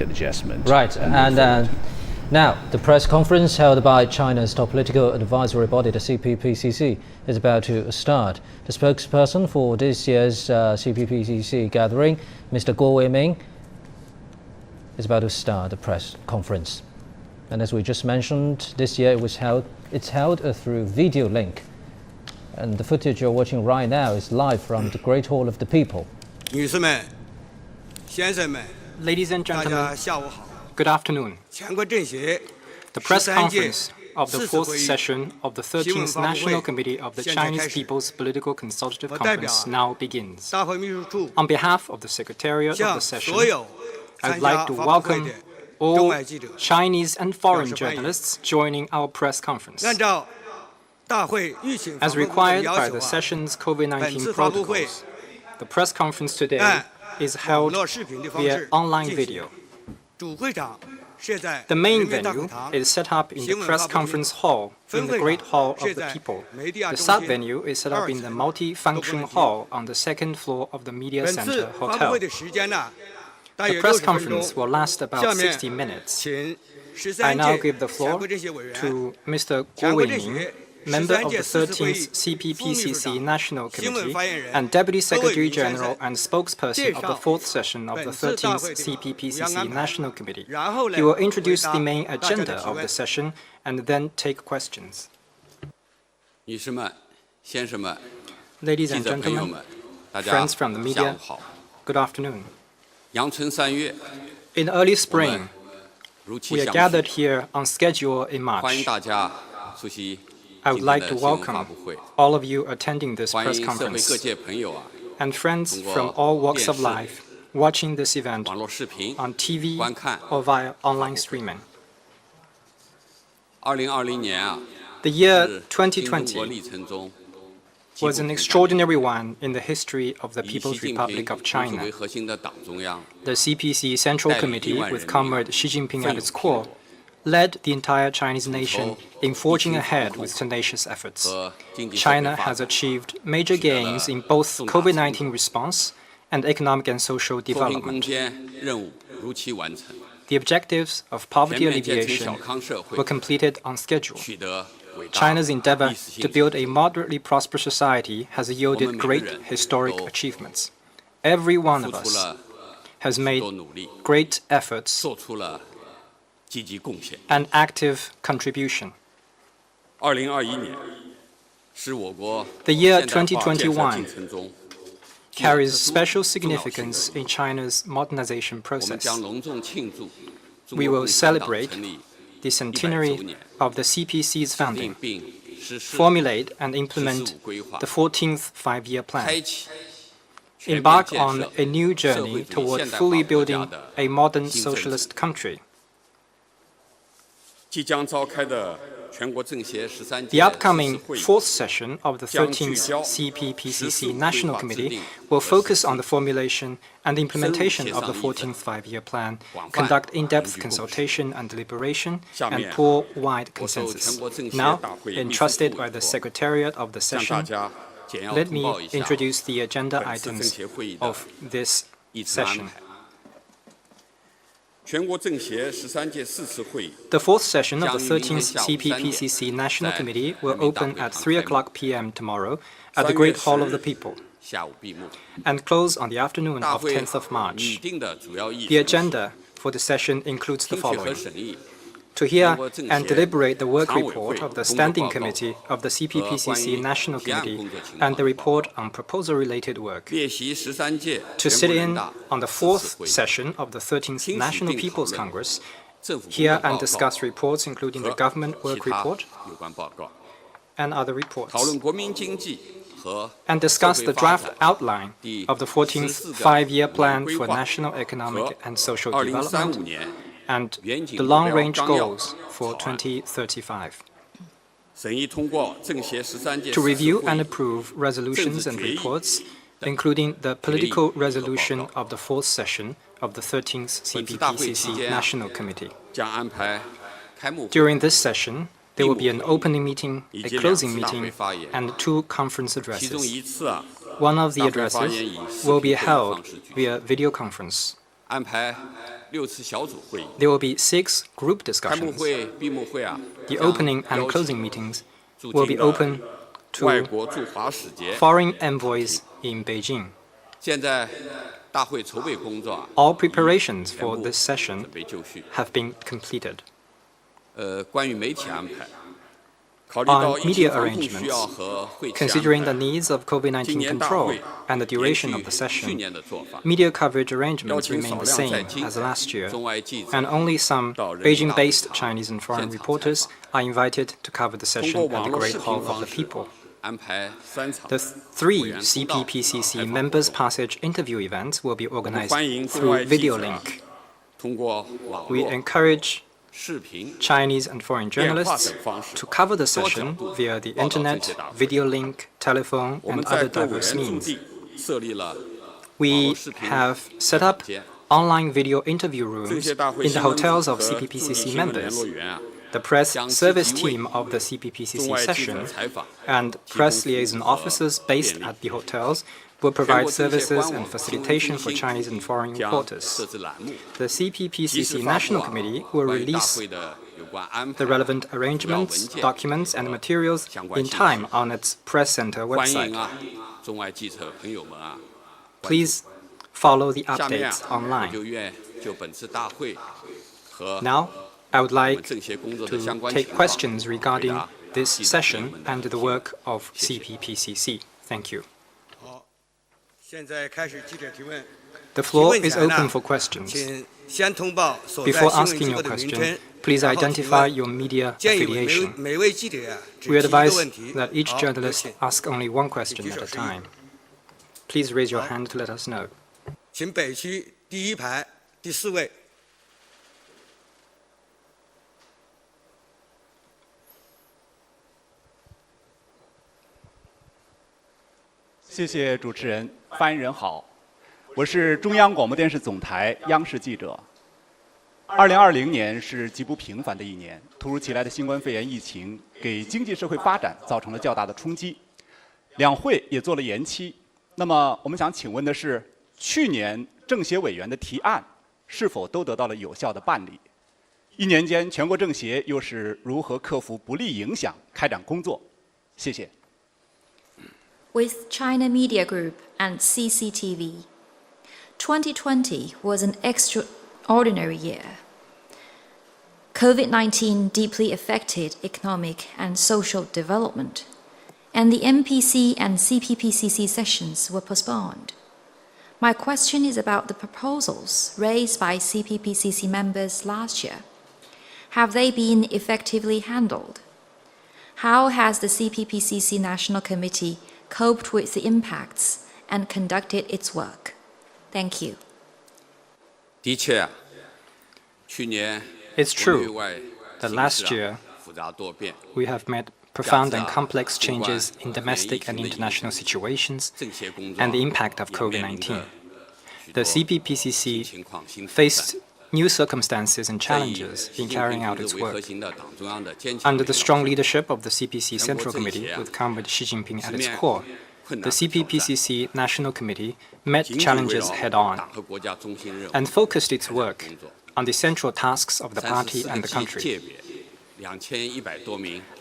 adjustment. Right, and now the press conference held by China's top political advisory body, the CPPCC, is about to start. The spokesperson for this year's CPPCC gathering, Mr. Guo Weimin, is about to start the press conference. And as we just mentioned, this year it's held through video link. And the footage you're watching right now is live from the Great Hall of the People. Ladies and gentlemen, good afternoon. The press conference of the fourth session of the 13th National Committee of the Chinese People's Political Consultative Conference now begins. On behalf of the Secretariat of the session, I would like to welcome all Chinese and foreign journalists joining our press conference. As required by the session's COVID-19 protocols, the press conference today is held via online video. The main venue is set up in the press conference hall in the Great Hall of the People. The sub-venue is set up in the multi-function hall on the second floor of the Media Center Hotel. The press conference will last about 60 minutes. I now give the floor to Mr. Guo Weimin, member of the 13th CPPCC National Committee and Deputy Secretary General and spokesperson of the fourth session of the 13th CPPCC National Committee. He will introduce the main agenda of the session and then take questions. Ladies and gentlemen, friends from the media, good afternoon. In early spring, we are gathered here on schedule in March. I would like to welcome all of you attending this press conference and friends from all walks of life watching this event on TV or via online streaming. The year 2020 was an extraordinary one in the history of the People's Republic of China. The CPC Central Committee, with Comrade Xi Jinping at its core, led the entire Chinese nation in forging ahead with tenacious efforts. China has achieved major gains in both COVID-19 response and economic and social development. The objectives of poverty alleviation were completed on schedule. China's endeavor to build a moderately prosperous society has yielded great historic achievements. Every one of us has made great efforts an active contribution. The year 2021 carries special significance in China's modernization process. We will celebrate the centenary of the CPC's founding, formulate and implement the 14th five-year plan, embark on a new journey toward fully building a modern socialist country. The upcoming fourth session of the 13th CPPCC National Committee will focus on the formulation and implementation of the 14th five-year plan, conduct in-depth consultation and deliberation, and pour wide consensus. Now, entrusted by the Secretariat of the session, let me introduce the agenda items of this session. The fourth session of the 13th CPPCC National Committee will open at 3:00 p.m. tomorrow at the Great Hall of the People and close on the afternoon of 10th of March. The agenda for the session includes the following: to hear and deliberate the work report of the Standing Committee of the CPPCC National Committee and the report on proposal-related work, to sit in on the fourth session of the 13th National People's Congress, hear and discuss reports including the government work report and other reports, and discuss the draft outline of the 14th five-year plan for national economic and social development and the long-range goals for 2035. To review and approve resolutions and reports, including the political resolution of the fourth session of the 13th CPPCC National Committee. During this session, there will be an opening meeting, a closing meeting, and 2 conference addresses. One of the addresses will be held via video conference. There will be 6 group discussions. The opening and closing meetings will be open to foreign envoys in Beijing. All preparations for this session have been completed. On media arrangements, considering the needs of COVID-19 control and the duration of the session, media coverage arrangements remain the same as last year, and only some Beijing-based Chinese and foreign reporters are invited to cover the session at the Great Hall of the People. The 3 CPPCC Members' Passage interview events will be organized through video link. We encourage Chinese and foreign journalists to cover the session via the internet, video link, telephone, and other diverse means. We have set up online video interview rooms in the hotels of CPPCC members. The press service team of the CPPCC session and press liaison officers based at the hotels will provide services and facilitation for Chinese and foreign reporters. The CPPCC National Committee will release the relevant arrangements, documents, and materials in time on its press center website. Please follow the updates online. Now, I would like to take questions regarding this session and the work of CPPCC. Thank you. The floor is open for questions. Before asking your question, please identify your media affiliation. We advise that each journalist ask only one question at a time. Please raise your hand to let us know. 请北区第1排第4位。谢谢主持人，发言人好，我是中央广播电视总台央视记者。2020年是极不平凡的一年，突如其来的新冠肺炎疫情给经济社会发展造成了较大的冲击，两会也做了延期。那么我们想请问的是，去年政协委员的提案是否都得到了有效的办理？一年间，全国政协又是如何克服不利影响开展工作？谢谢。 With China Media Group and CCTV, 2020 was an extraordinary year. COVID-19 deeply affected economic and social development, and the MPC and CPPCC sessions were postponed. My question is about the proposals raised by CPPCC members last year. Have they been effectively handled? How has the CPPCC National Committee coped with the impacts and conducted its work? Thank you. It's true that last year we have made profound and complex changes in domestic and international situations and the impact of COVID-19. The CPPCC faced new circumstances and challenges in carrying out its work. Under the strong leadership of the CPC Central Committee, with Comrade Xi Jinping at its core, the CPPCC National Committee met challenges head-on and focused its work on the central tasks of the party and the country.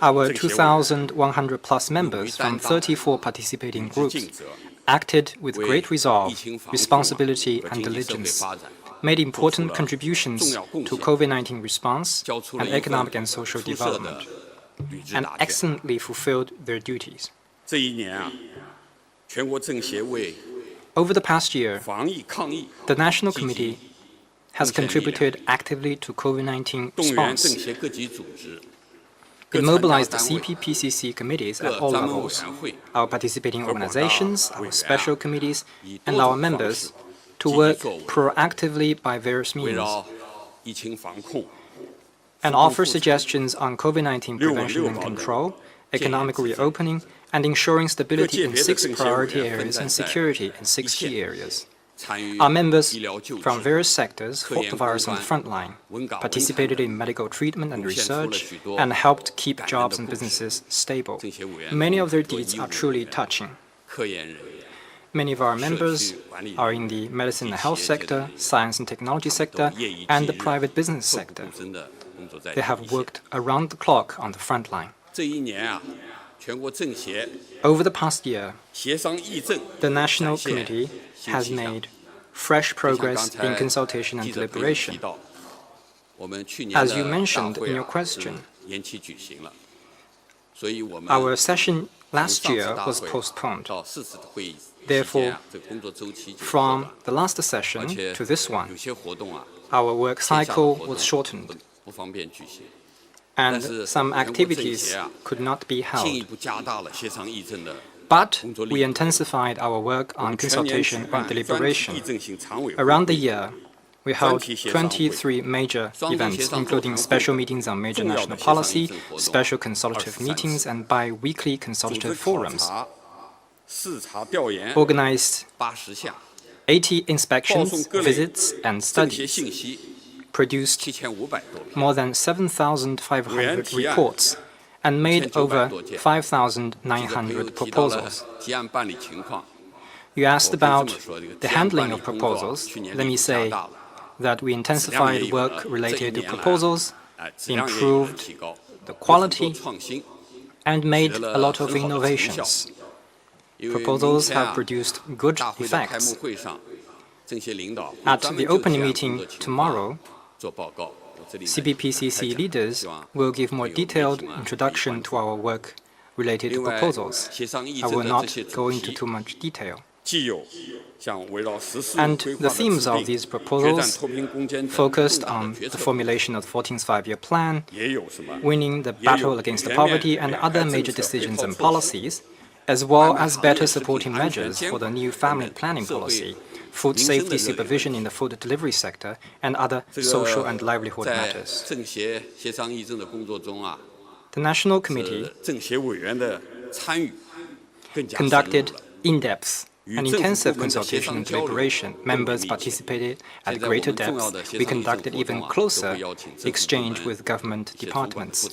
Our 2,100-plus members from 34 participating groups acted with great resolve, responsibility, and diligence, made important contributions to COVID-19 response and economic and social development, and excellently fulfilled their duties. Over the past year, the National Committee has contributed actively to COVID-19 response. It mobilized the CPPCC committees at all levels, our participating organizations, our special committees, and our members to work proactively by various means and offer suggestions on COVID-19 prevention and control, economic reopening, and ensuring stability in 6 priority areas and security in 6 key areas. Our members from various sectors fought the virus on the front line, participated in medical treatment and research, and helped keep jobs and businesses stable. Many of their deeds are truly touching. Many of our members are in the medicine and health sector, science and technology sector, and the private business sector. They have worked around the clock on the front line. Over the past year, the National Committee has made fresh progress in consultation and deliberation. As you mentioned in your question, our session last year was postponed. Therefore, from the last session to this one, our work cycle was shortened, and some activities could not be held. But we intensified our work on consultation and deliberation. Around the year, we held 23 major events, including special meetings on major national policy, special consultative meetings, and bi-weekly consultative forums. Organized 80 inspections, visits, and studies. Produced more than 7,500 reports and made over 5,900 proposals. You asked about the handling of proposals. Let me say that we intensified work related to proposals, improved the quality, and made a lot of innovations. Proposals have produced good effects. At the opening meeting tomorrow, CPPCC leaders will give more detailed introduction to our work related to proposals. I will not go into too much detail. And the themes of these proposals focused on the formulation of the 14th Five-Year Plan, winning the battle against poverty, and other major decisions and policies, as well as better supporting measures for the new family planning policy, food safety supervision in the food delivery sector, and other social and livelihood matters. The National Committee conducted in-depth and intensive consultation and deliberation. Members participated at greater depth. We conducted even closer exchange with government departments.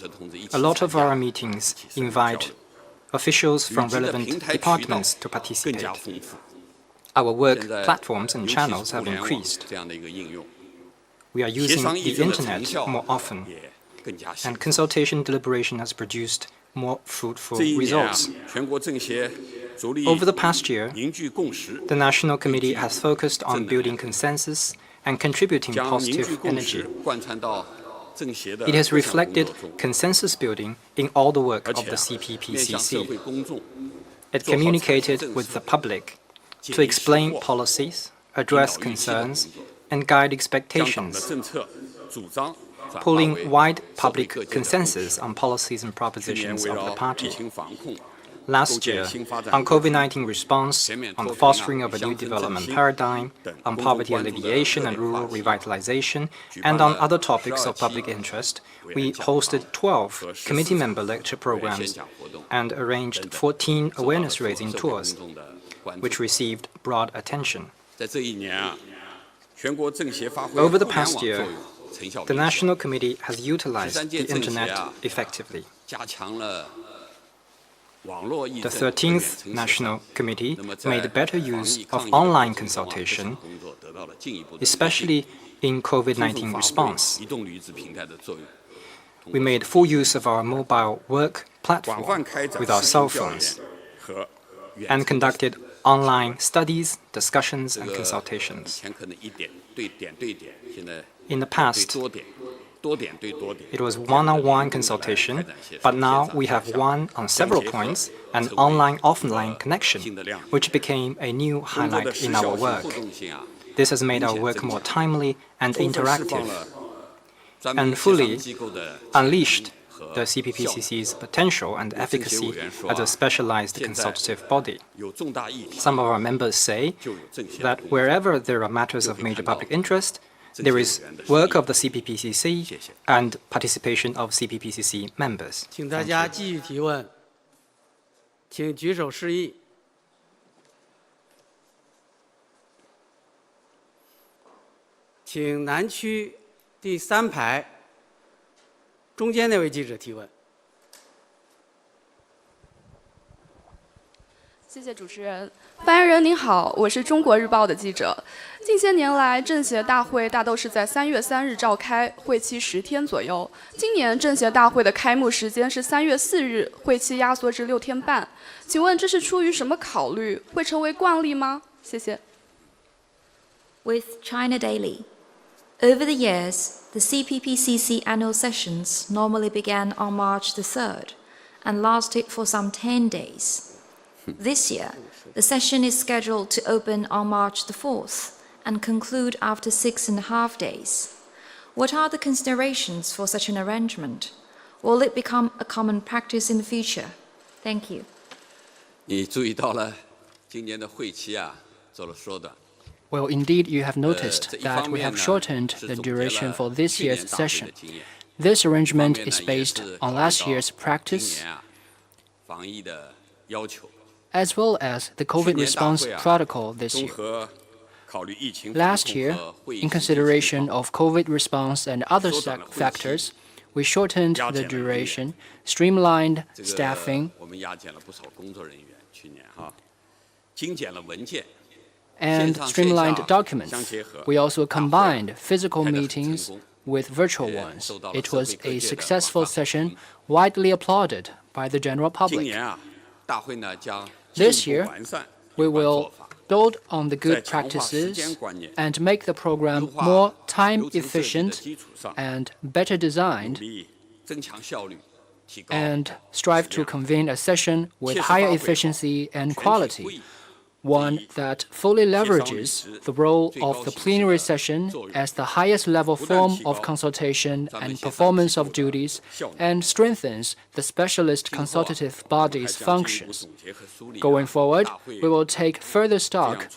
A lot of our meetings invite officials from relevant departments to participate. Our work platforms and channels have increased. We are using the internet more often, and consultation deliberation has produced more fruitful results. Over the past year, the National Committee has focused on building consensus and contributing positive energy. It has reflected consensus building in all the work of the CPPCC. It communicated with the public to explain policies, address concerns, and guide expectations, pulling wide public consensus on policies and propositions of the party. Last year, on COVID-19 response, on the fostering of a new development paradigm, on poverty alleviation and rural revitalization, and on other topics of public interest, we hosted 12 committee member lecture programs and arranged 14 awareness-raising tours, which received broad attention. Over the past year, the National Committee has utilized the internet effectively. The 13th National Committee made better use of online consultation, especially in COVID-19 response. We made full use of our mobile work platform with our cell phones and conducted online studies, discussions, and consultations. In the past, it was one-on-one consultation, but now we have one on several points, an online-offline connection, which became a new highlight in our work. This has made our work more timely and interactive, and fully unleashed the CPPCC's potential and efficacy as a specialized consultative body. Some of our members say that wherever there are matters of major public interest, there is work of the CPPCC and participation of CPPCC members. 请大家继续提问，请举手示意。请南区第3排中间那位记者提问。谢谢主持人。发言人您好，我是中国日报的记者。近些年来，政协大会大都是在3月3日召开，会期10天左右。今年政协大会的开幕时间是3月4日，会期压缩至6天半。请问这是出于什么考虑？会成为惯例吗？谢谢。With China Daily. Over the years, the CPPCC annual sessions normally began on March the 3rd and lasted for some 10 days. This year, the session is scheduled to open on March the 4th and conclude after 6.5 days. What are the considerations for such an arrangement? Will it become a common practice in the future? Thank you. 你注意到了，今年的会期做了缩短。 Well, indeed, you have noticed that we have shortened the duration for this year's session. This arrangement is based on last year's practice, as well as the COVID response protocol this year. Last year, in consideration of COVID response and other factors, we shortened the duration, streamlined staffing, and streamlined documents. We also combined physical meetings with virtual ones. It was a successful session, widely applauded by the general public. This year, we will build on the good practices and make the program more time-efficient and better designed, and strive to convene a session with higher efficiency and quality, one that fully leverages the role of the plenary session as the highest level form of consultation and performance of duties, and strengthens the specialist consultative body's functions. Going forward, we will take further stock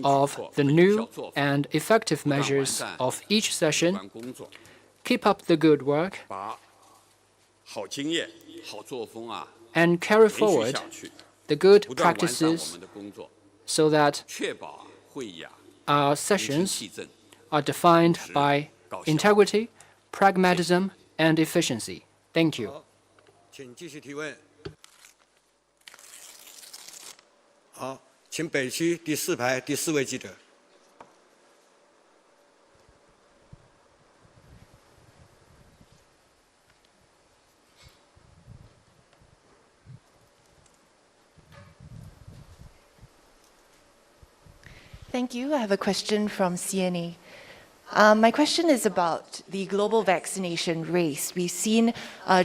of the new and effective measures of each session, keep up the good work, and carry forward the good practices so that our sessions are defined by integrity, pragmatism, and efficiency. Thank you. 请继续提问。好，请北区第4排第4位记者。Thank you. I have a question from CNA. My question is about the global vaccination race. We've seen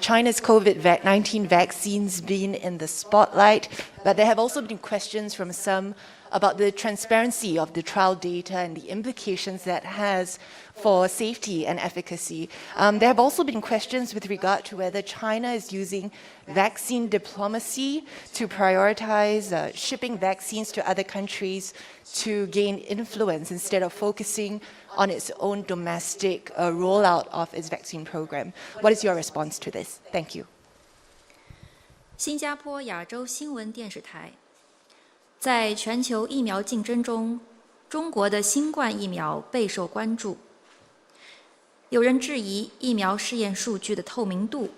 China's COVID-19 vaccines being in the spotlight, but there have also been questions from some about the transparency of the trial data and the implications that has for safety and efficacy. There have also been questions with regard to whether China is using vaccine diplomacy to prioritize shipping vaccines to other countries to gain influence instead of focusing on its own domestic rollout of its vaccine program. What is your response to this? Thank you. 新加坡亚洲新闻电视台。在全球疫苗竞争中，中国的新冠疫苗备受关注。有人质疑疫苗试验数据的透明度，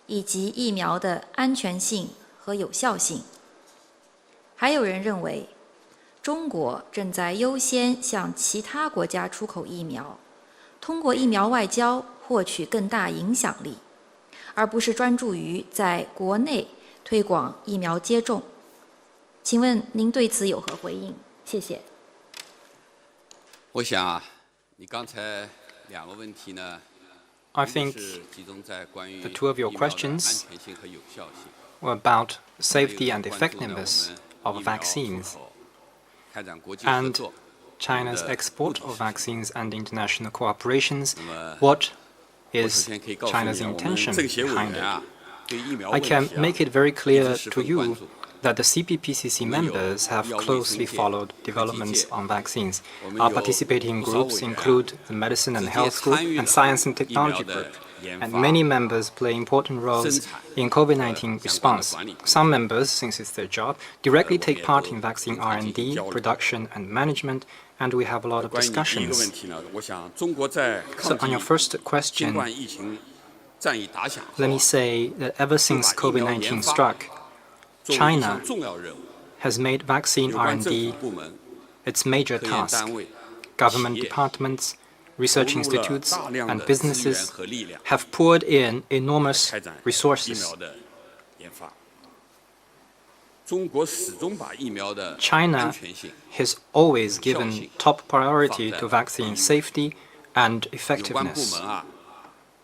以及疫苗的安全性和有效性。还有人认为，中国正在优先向其他国家出口疫苗，通过疫苗外交获取更大影响力，而不是专注于在国内推广疫苗接种。请问您对此有何回应？谢谢。我想你刚才2个问题呢， I think 是集中在关于 the two of your 疫苗的 questions 安全性和有效性。 were about 还 safety 有 and 关注呢 effectiveness 我 of 们疫苗 vaccines 出口开展国际合 and 作 China's 的 export 目的 of 是什么 vaccines and international cooperations. 那么 What 我首 is 先可以告诉 China's 你我们 intention 政协委 behind 员 it? 对疫苗 I 问 can 题 make it very 一 clear 直十 to 分关 you 注。 that the CPPCC members have closely followed developments on vaccines. Our participating groups include the Medicine and Health Group and Science and Technology Group, and many members play important roles in COVID-19 response. Some members, since it's their job, directly take part in vaccine R&D, production and management, and we have a lot of 关于第一个 discussions. 问题呢，我想中国在 So 抗 on your 击 first 新 question, 冠疫情战役打响后 let me say that ever since COVID-19 struck, 作为一项 China 重要任务， has made vaccine R&D its major task. Government departments, research institutes, and businesses have poured in enormous resources. China has always given top priority to vaccine safety and effectiveness.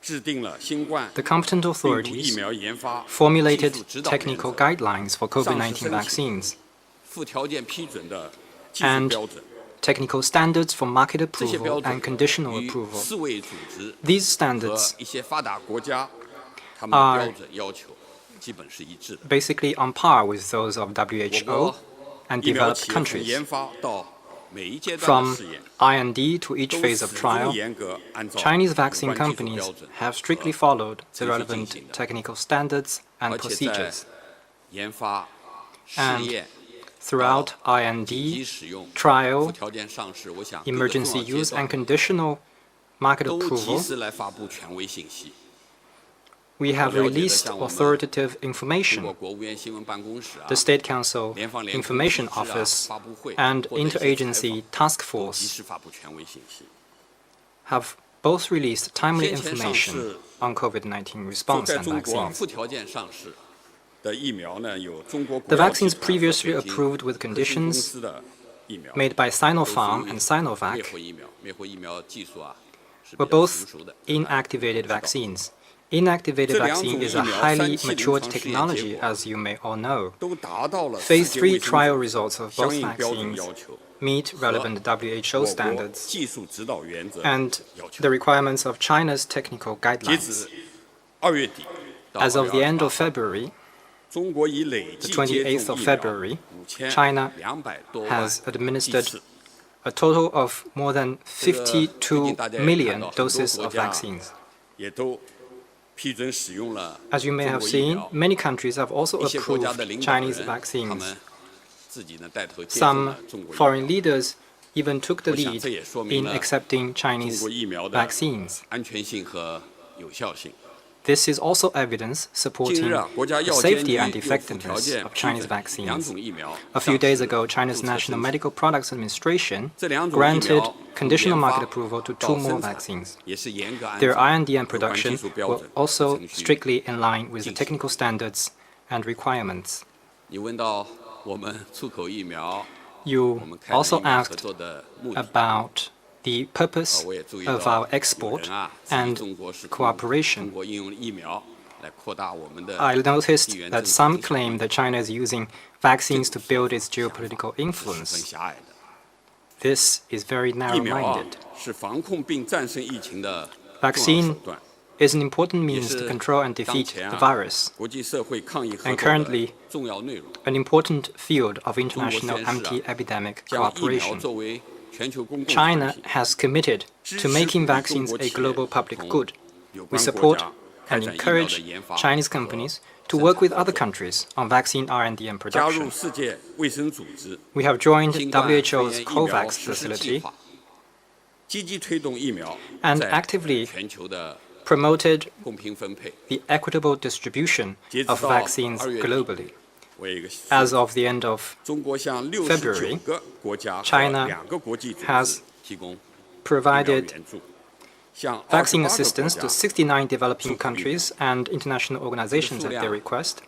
The competent authorities formulated technical guidelines for COVID-19 vaccines and technical standards for market approval and conditional approval. These standards are basically on par with those of WHO and developed countries. From R&D to each phase of trial, Chinese vaccine companies have strictly followed the relevant technical standards and procedures. And throughout R&D, trial, emergency use, and conditional market approval, we have released authoritative information. The State Council Information Office and Interagency Task Force have both released timely information on COVID-19 response and vaccines. The vaccines previously approved with conditions made by Sinopharm and Sinovac were both inactivated vaccines. Inactivated vaccine is a highly matured technology, as you may all know. Phase 3 trial results of both vaccines meet relevant WHO standards and the requirements of China's technical guidelines. As of the end of February, the 28th of February, China has administered a total of more than 52 million doses of vaccines. As you may have seen, many countries have also approved Chinese vaccines. Some foreign leaders even took the lead in accepting Chinese vaccines. This is also evidence supporting the safety and effectiveness of Chinese vaccines. A few days ago, China's National Medical Products Administration granted conditional market approval to 2 more vaccines. Their R&D and production were also strictly in line with the technical standards and requirements. You also asked about the purpose of our export and cooperation. I noticed that some claim that China is using vaccines to build its geopolitical influence. This is very narrow-minded. Vaccine is an important means to control and defeat the virus, and currently an important field of international anti-epidemic cooperation. China has committed to making vaccines a global public good. We support and encourage Chinese companies to work with other countries on vaccine R&D and production. We have joined WHO's COVAX facility and actively promoted the equitable distribution of vaccines globally. As of the end of February, China has provided vaccine assistance to 69 developing countries and international organizations at their request.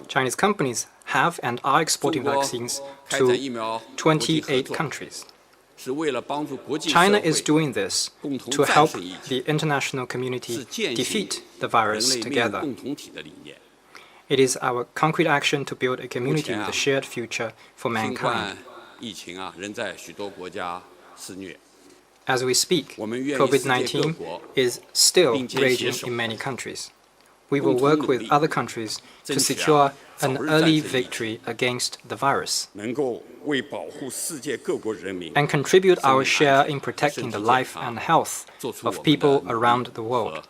Chinese companies have and are exporting vaccines to 28 countries. China is doing this to help the international community defeat the virus together. It is our concrete action to build a community with a shared future for mankind. As we speak, COVID-19 is still raging in many countries. We will work with other countries to secure an early victory against the virus and contribute our share in protecting the life and health of people around the world.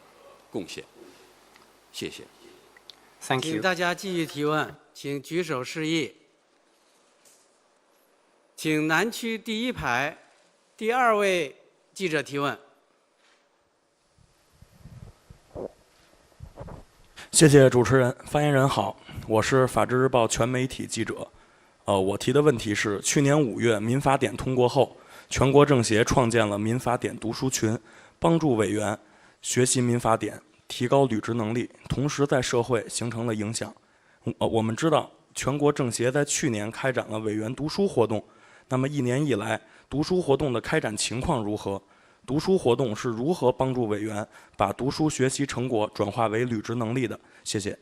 Thank you. 请大家继续提问，请举手示意。请南区第1排第2位记者提问。谢谢主持人，发言人好，我是法制日报全媒体记者，我提的问题是，去年5月民法典通过后，全国政协创建了民法典读书群，帮助委员学习民法典，提高履职能力，同时在社会形成了影响。我们知道，全国政协在去年开展了委员读书活动，那么1年以来，读书活动的开展情况如何？读书活动是如何帮助委员把读书学习成果转化为履职能力的？谢谢。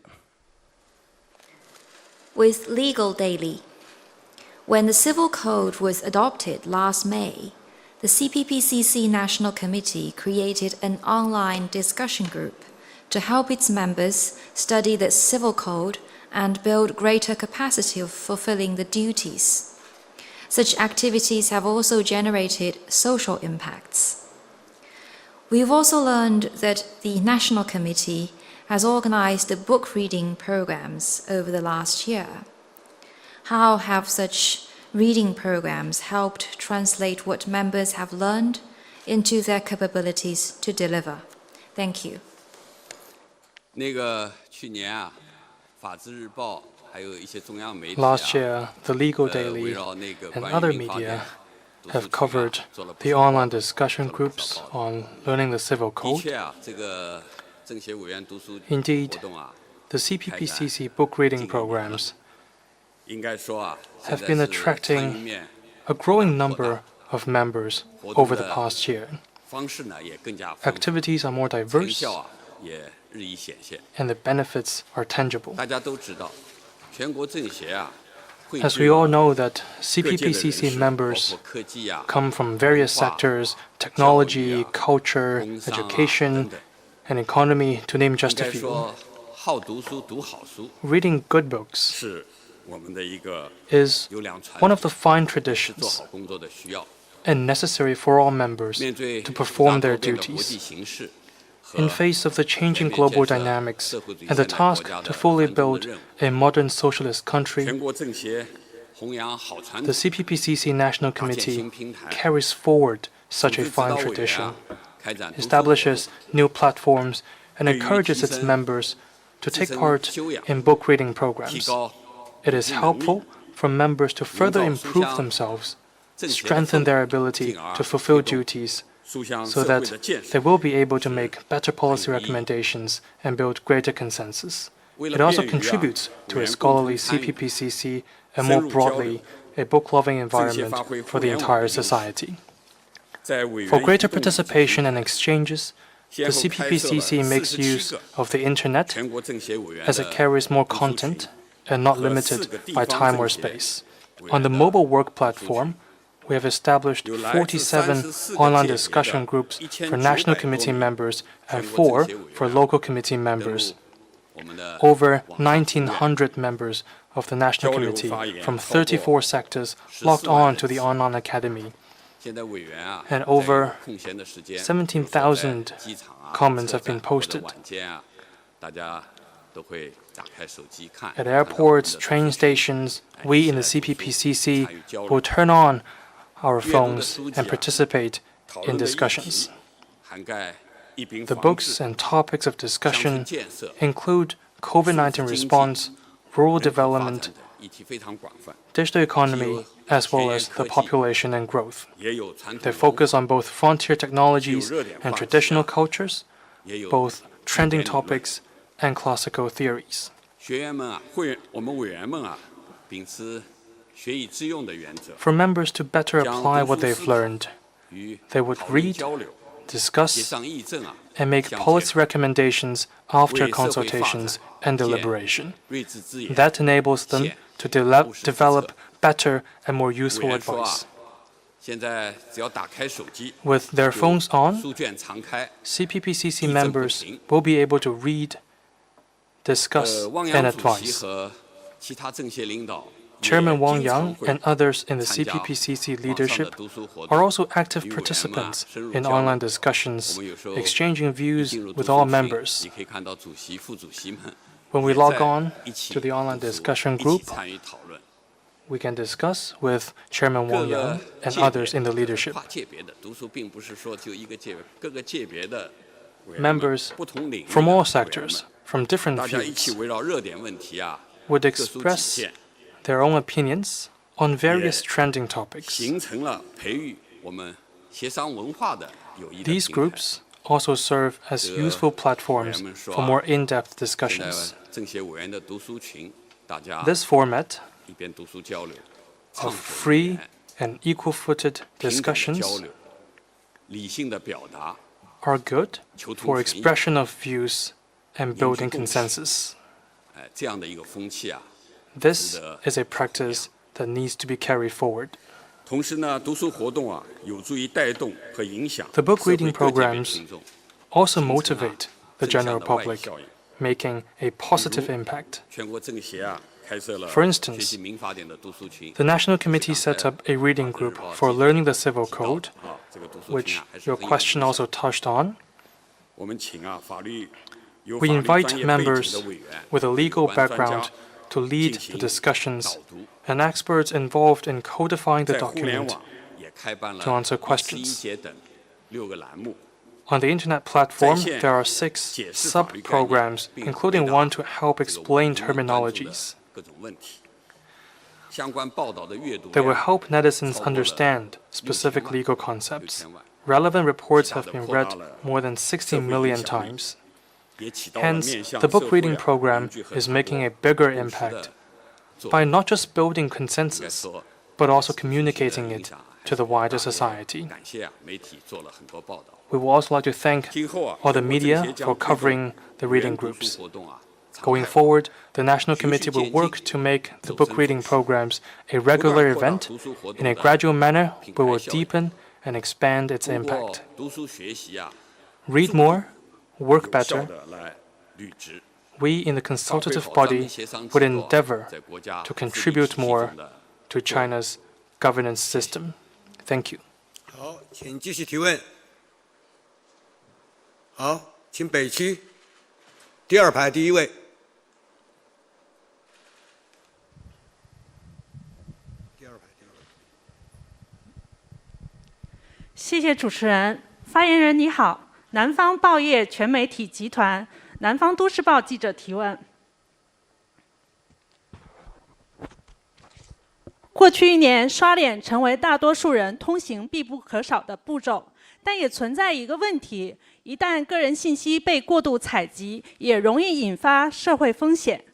With Legal Daily. When the Civil Code was adopted last May, the CPPCC National Committee created an online discussion group to help its members study the Civil Code and build greater capacity of fulfilling the duties. Such activities have also generated social impacts. We've also learned that the National Committee has organized book reading programs over the last year. How have such reading programs helped translate what members have learned into their capabilities to deliver? Thank you. 去年啊，法制日报还有一些中央媒体 Last year, the Legal Daily and other media have covered the online discussion groups on learning the civil code. Indeed, the CPPCC book reading programs have been attracting a growing number of members over the past year. Activities are more diverse, and the benefits are tangible. As we all know that CPPCC members come from various sectors, technology, culture, education, and economy, to name just a few. Reading good books is one of the fine traditions and necessary for all members to perform their duties. In face of the changing global dynamics and the task to fully build a modern socialist country, the CPPCC National Committee carries forward such a fine tradition, establishes new platforms, and encourages its members to take part in book reading programs. It is helpful for members to further improve themselves, strengthen their ability to fulfill duties, so that they will be able to make better policy recommendations and build greater consensus. It also contributes to a scholarly CPPCC and more broadly, a book-loving environment for the entire society. For greater participation and exchanges, the CPPCC makes use of the Internet as it carries more content and not limited by time or space. On the mobile work platform, we have established 47 online discussion groups for National Committee members and 4 for local committee members. Over 1,900 members of the National Committee from 34 sectors logged on to the online academy, and over 17,000 comments have been posted. At airports, train stations, we in the CPPCC will turn on our phones and participate in discussions. The books and topics of discussion include COVID-19 response, rural development, digital economy, as well as the population and growth. They focus on both frontier technologies and traditional cultures, both trending topics and classical theories. For members to better apply what they've learned, they would read, discuss, and make policy recommendations after consultations and deliberation. That enables them to develop better and more useful advice. With their phones on, CPPCC members will be able to read, discuss, and advise. Chairman Wang Yang and others in the CPPCC leadership are also active participants in online discussions, exchanging views with all members. When we log on to the online discussion group, we can discuss with Chairman Wang Yang and others in the leadership. Members from all sectors, from different fields, would express their own opinions on various trending topics. 形成了培育我们协商文化的有益的 These 平台。 groups also serve as useful platforms for more in-depth 现在 discussions. 政协委员的读书群，大家 This format 一边读书交流， of 畅所欲 free 言， and equal-footed 平等的交 discussions 流，理性的表达， are good 求同 for 存异。 expression of views and building consensus. 这样的一个风气啊。 This is a practice that needs to be carried forward. 同时呢，读书活动啊，有助于带动和影响 The book 社会 reading 各界别 programs 群众， also 形成啊 motivate the 正向 general 的外溢 public, 效应。 making a positive impact. 全国政协啊，开设了 For instance, 学习民法典的读书群。 The National Committee set up a reading group for learning the civil code, 啊，这个读书群 which 啊，还是 your 很有 question 影响 also touched on. 我们请啊，有 We 法律 invite 专业背景 members 的委员 with a legal 有关专家 background to lead 进 the 行 discussions 导读。 and experts involved in codifying the 在互联 document. 网也开办 to answer 了 questions. 21节等6个栏目。 On the internet platform, 在线 there are 6解释法律概念， sub-programs, 并 including 回答 one to help 这个 explain 网民关注的 terminologies. 各种问题。相关报道的阅读 That will 量 help netizens 超过了 understand specific 6000 legal concepts. 6000万， Relevant reports have 极大地 been 扩 read 大了 more than 60社会 million 影响力， times. 也起到了 Hence, 面向 the 社 book 会 reading 啊 program 凝聚和 is 传 making 播 a bigger 共识的 impact 作 by 用。 not just building 应该 consensus, 说， but also 这次学习的 communicating 影 it 响还 to 是 the 很 wider 大的 society. 感谢啊，媒体做了很多报道。 We would also like to thank 今后啊， all the 全国政 media 协将 for 推动 covering the 委 reading 员读 groups. 书活动啊，常 Going 态化 forward, the National 循序 Committee will 渐进， work to make the 走 book 深 reading 入深。 programs a 不断 regular 扩大 event. 读书活 In 动 a 的 gradual manner, 品 we 牌 will 效应。 deepen and expand its 通 impact. 过读书学习啊， Read more, work 有效 better. 的来履职， We in the 发挥 consultative 好专 body 门协商 would 机构啊 endeavor 在国家 to 治理 contribute 体系 more 中的 to China's governance system. Thank you. 好，请继续提问。好，请北区第2排第1位。第2排第2位。谢谢主持人。发言人你好，南方报业全媒体集团南方都市报记者提问。过去1年，刷脸成为大多数人通行必不可少的步骤，但也存在一个问题：一旦个人信息被过度采集，也容易引发社会风险。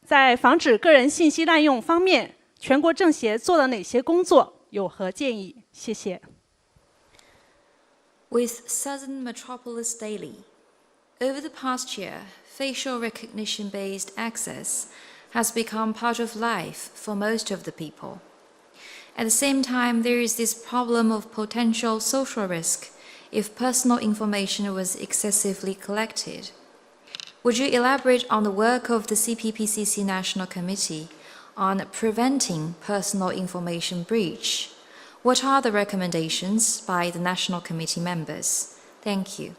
在防止个人信息滥用方面，全国政协做了哪些工作？有何建议？谢谢。With Southern Metropolis Daily, over the past year, facial recognition-based access has become part of life for most of the people. At the same time, there is this problem of potential social risk if personal information was excessively collected. Would you elaborate on the work of the CPPCC National Committee on preventing personal information breach? What are the recommendations by the National Committee members? Thank you.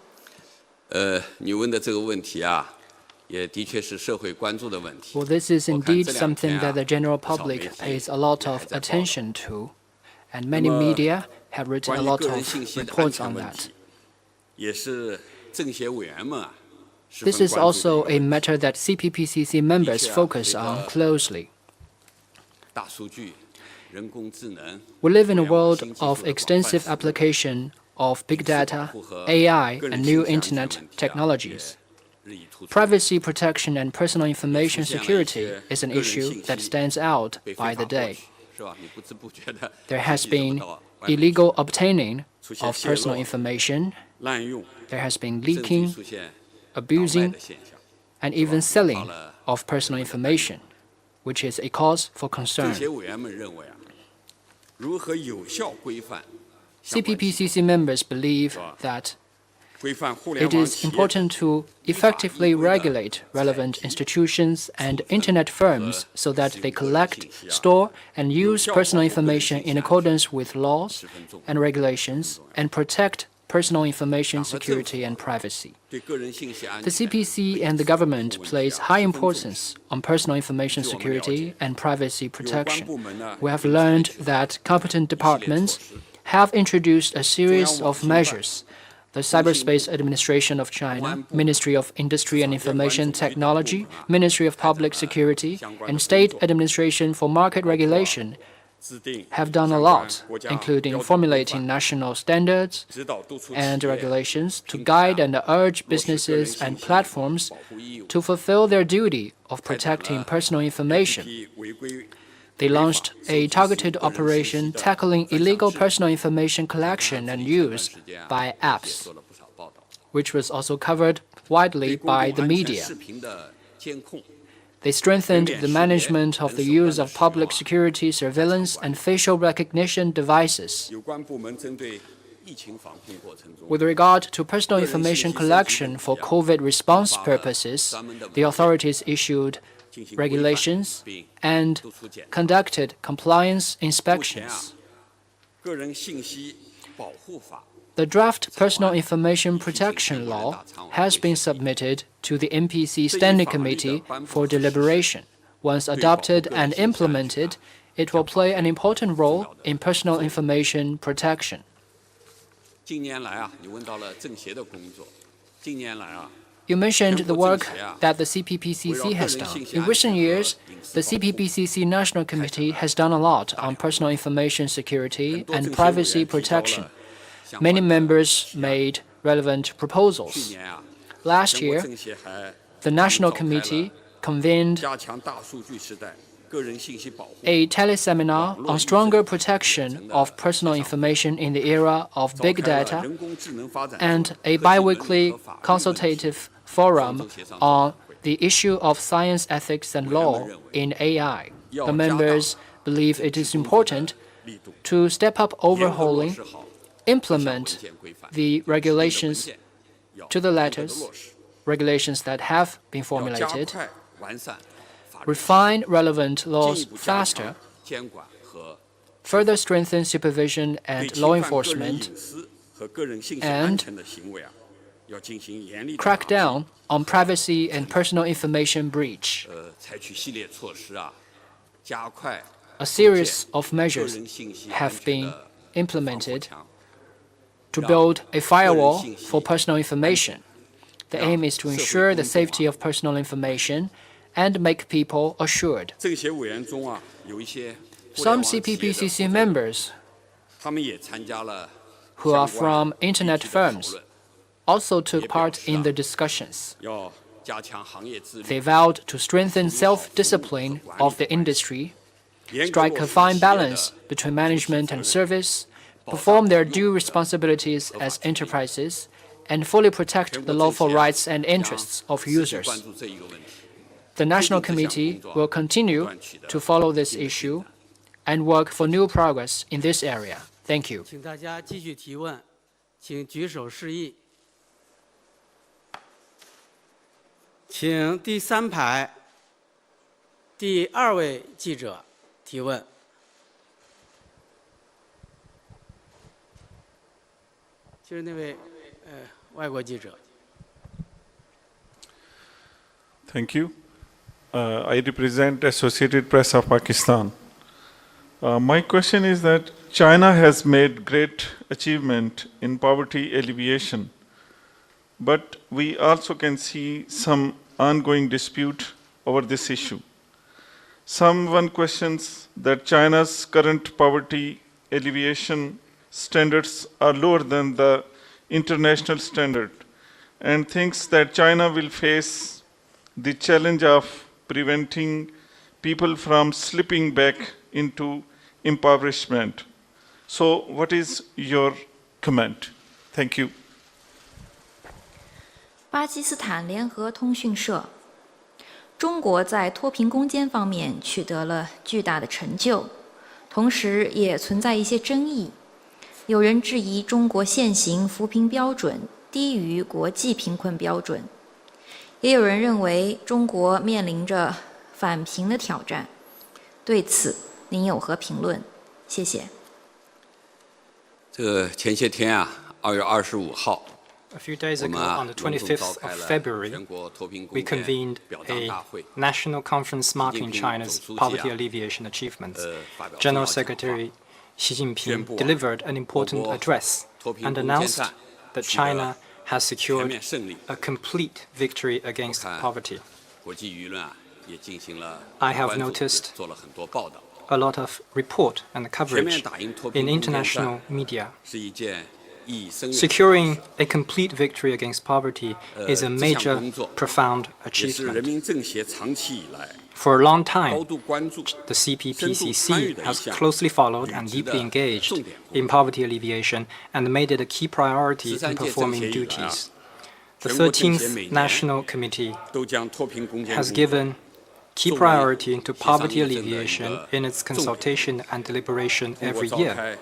你问的这个问题啊，也的确是社会关注的问题。 Well, this is 我看 indeed 这2 something 天 that the 啊， general 不少媒 public 体 pays a lot 也 of 还在报道 attention to, and many media have written a 关于 lot 个人 of 信息的安 reports 全 on 问 that. 题，也是政协委员们啊十 This 分 is 关注的 also 一个 a 问题。 matter that CPPCC members focus on closely. 大数据、人工智能、 We live in a 互联网 world 新技术 of 的广泛 extensive 使用 application of big 隐私保 data, 护和 AI, 个人 and 信 new 息安全 internet 问题啊 technologies. 也日益突出。 Privacy protection and personal information 出现了一 security 些 is an 个人 issue 信 that 息 stands out 被 by 非法 the 获 day. 取，是吧？你不知不觉的 There has 自己就 been 到外面 illegal obtaining 出现 of 泄露 personal information, 滥用， there has been 甚至于 leaking, 出现 abusing, 倒卖的现象。 and even selling of personal information, which is a cause for 政 concern. 协委员们认为啊，如何有效规范相关机构 CPPCC members believe that 规范互联 it 网 is 企业 important to effectively regulate relevant institutions and internet firms so that they collect, store, and use personal information in accordance with laws and regulations and protect personal information security and privacy. 对个人信息安 The 全 CPC and the government place high importance on personal information security and privacy protection. We have learned that competent departments have introduced a series of measures. The Cyberspace Administration of China, Ministry of Industry and Information Technology, Ministry of Public Security, and State Administration for Market Regulation have done a lot, including formulating national standards and regulations to guide and urge businesses and platforms to fulfill their duty of protecting personal information. They launched a targeted operation tackling illegal personal information collection and use by apps, which was also covered widely by the media. They strengthened the management of the use of public security surveillance and facial recognition devices. With regard to personal information collection for COVID response purposes, the authorities issued regulations and conducted compliance inspections. The draft Personal Information Protection Law has been submitted to the NPC Standing Committee for deliberation. Once adopted and implemented, it will play an important role in personal information protection. You mentioned the work that the CPPCC has done. In recent years, the CPPCC National Committee has done a lot on personal information security and privacy protection. Many members made relevant proposals. Last year, the National Committee convened a teleseminar on stronger protection of personal information in the era of big data and a biweekly consultative forum on the issue of science, ethics, and law in AI. The members believe it is important to step up overhauling, implement the regulations to the letters, regulations that have been formulated, refine relevant laws faster, further strengthen supervision and law enforcement, and crack down on privacy and personal information breach. A series of measures have been implemented to build a firewall for personal information. The aim is to ensure the safety of personal information and make people assured. Some CPPCC members who are from internet firms also took part in the discussions. They vowed to strengthen self-discipline of the industry, strike a fine balance between management and service, perform their due responsibilities as enterprises, and fully protect the lawful rights and interests of users. The National Committee will continue to follow this issue and work for new progress in this area. Thank you. 请大家继续提问，请举手示意。请第三排第2位记者提问。就是那位外国记者。Thank you. I represent Associated Press of Pakistan. My question is that China has made great achievement in poverty alleviation, but we also can see some ongoing dispute over this issue. Someone questions that China's current poverty alleviation standards are lower than the international standard and thinks that China will face the challenge of preventing people from slipping back into impoverishment. So what is your comment? Thank you. 巴基斯坦联合通讯社：中国在脱贫攻坚方面取得了巨大的成就，同时也存在一些争议。有人质疑中国现行扶贫标准低于国际贫困标准，也有人认为中国面临着反贫的挑战。对此，您有何评论？谢谢。这个前些天啊，2月25号。 A few days ago, on the 25th of February, we convened a national conference marking China's poverty alleviation achievements. General Secretary Xi Jinping delivered an important address and announced that China has secured a complete victory against poverty. I have noticed a lot of report and coverage in international media. Securing a complete victory against poverty is a major, profound achievement. For a long time, the CPPCC has closely followed and deeply engaged in poverty alleviation and made it a key priority in performing duties. The 13th National Committee has given key priority to poverty alleviation in its consultation and deliberation every year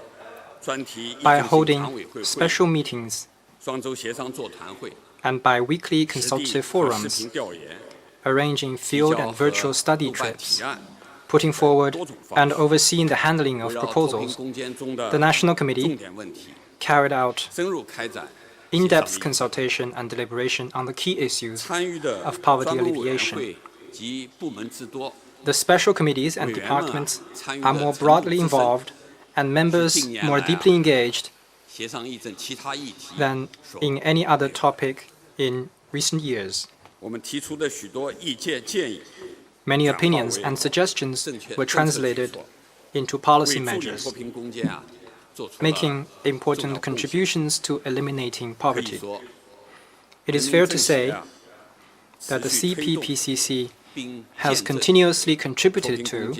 by holding special meetings and by weekly consultative forums, arranging field and virtual study trips, putting forward and overseeing the handling of proposals. The National Committee carried out in-depth consultation and deliberation on the key issues of poverty alleviation. The special committees and departments are more broadly involved and members more deeply engaged than in any other topic in recent years. Many opinions and suggestions were translated into policy measures, making important contributions to eliminating poverty. It is fair to say that the CPPCC has continuously contributed to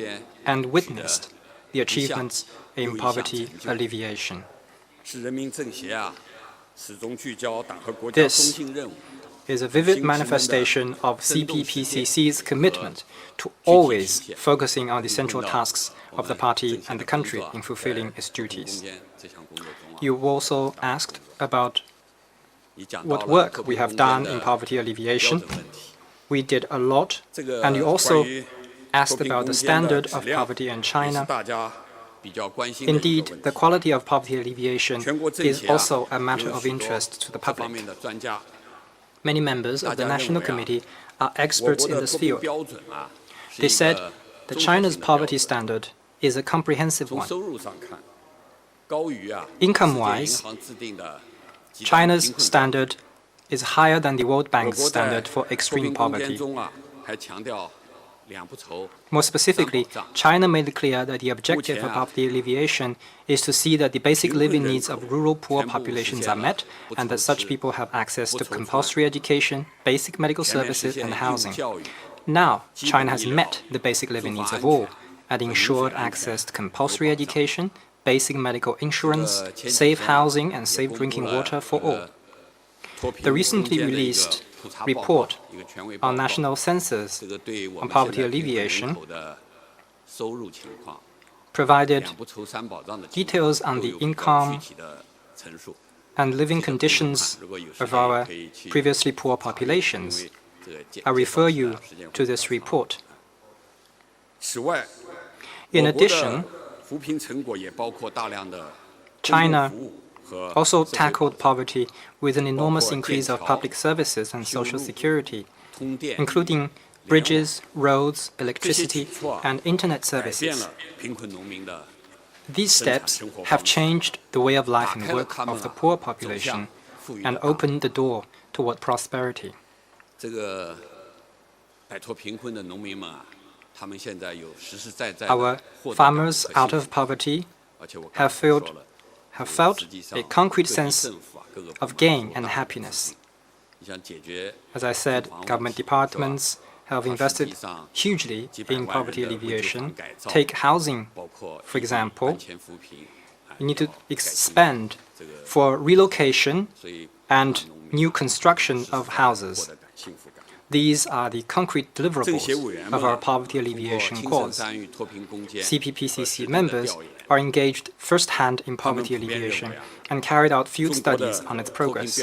and witnessed the achievements in poverty alleviation. This is a vivid manifestation of CPPCC's commitment to always focusing on the central tasks of the party and the country in fulfilling its duties. You also asked about what work we have done in poverty alleviation. We did a lot, and you also asked about the standard of poverty in China. Indeed, the quality of poverty alleviation is also a matter of interest to the public. Many members of the National Committee are experts in this field. They said that China's poverty standard is a comprehensive one. Income-wise, China's standard is higher than the World Bank's standard for extreme poverty. More specifically, China made it clear that the objective of poverty alleviation is to see that the basic living needs of rural poor populations are met and that such people have access to compulsory education, basic medical services, and housing. Now, China has met the basic living needs of all and ensured access to compulsory education, basic medical insurance, safe housing, and safe drinking water for all. The recently released report on national census on poverty alleviation provided details on the income and living conditions of our previously poor populations. I refer you to this report. In addition, China also tackled poverty with an enormous increase of public services and social security, including bridges, roads, electricity, and internet services. These steps have changed the way of life and work of the poor population and opened the door toward prosperity. Our farmers out of poverty have felt a concrete sense of gain and happiness. As I said, government departments have invested hugely in poverty alleviation. Take housing, for example. You need to expand for relocation and new construction of houses. These are the concrete deliverables of our poverty alleviation cause. CPPCC members are engaged first-hand in poverty alleviation and carried out field studies on its progress.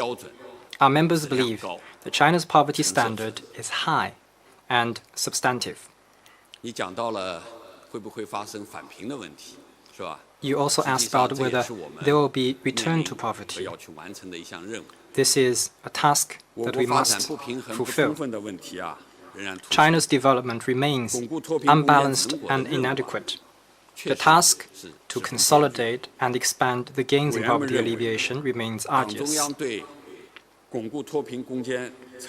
Our members believe that China's poverty standard is high and substantive. You also asked about whether there will be return to poverty. This is a task that we must fulfill. China's development remains unbalanced and inadequate. The task to consolidate and expand the gains in poverty alleviation remains arduous.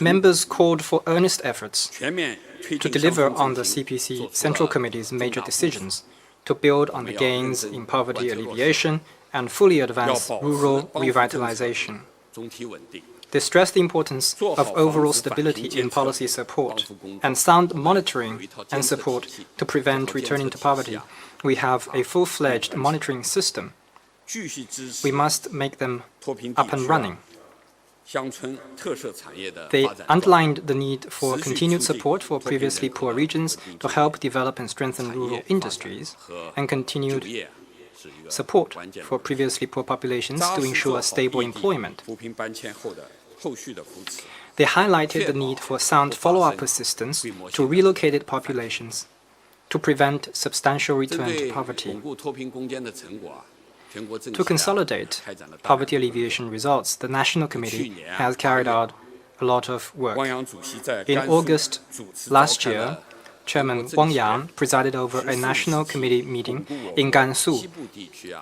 Members called for earnest efforts to deliver on the CPC Central Committee's major decisions, to build on the gains in poverty alleviation and fully advance rural revitalization. They stress the importance of overall stability in policy support and sound monitoring and support to prevent returning to poverty. We have a full-fledged monitoring system. We must make them up and running. They underlined the need for continued support for previously poor regions to help develop and strengthen rural industries, and continued support for previously poor populations to ensure stable employment. They highlighted the need for sound follow-up assistance to relocated populations to prevent substantial return to poverty. To consolidate poverty alleviation results, the National Committee has carried out a lot of work. In August last year, Chairman Wang Yang presided over a National Committee meeting in Gansu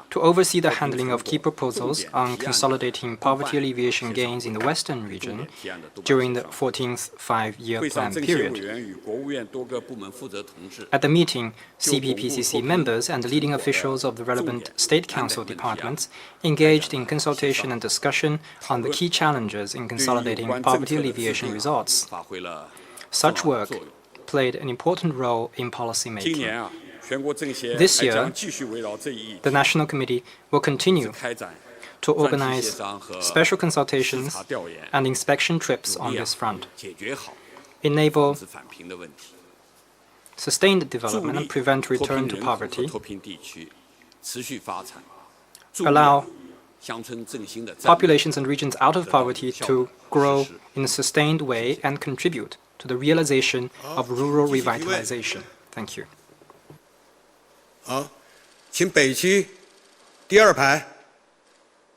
to oversee the handling of key proposals on consolidating poverty alleviation gains in the Western region during the 14th five-year plan period. At the meeting, CPPCC members and leading officials of the relevant State Council departments engaged in consultation and discussion on the key challenges in consolidating poverty alleviation results. Such work played an important role in policy making. This year, the National Committee will continue to organize special consultations and inspection trips on this front, enable sustained development and prevent return to poverty, allow populations and regions out of poverty to grow in a sustained way and contribute to the realization of rural revitalization. Thank you. 好，请北区第2排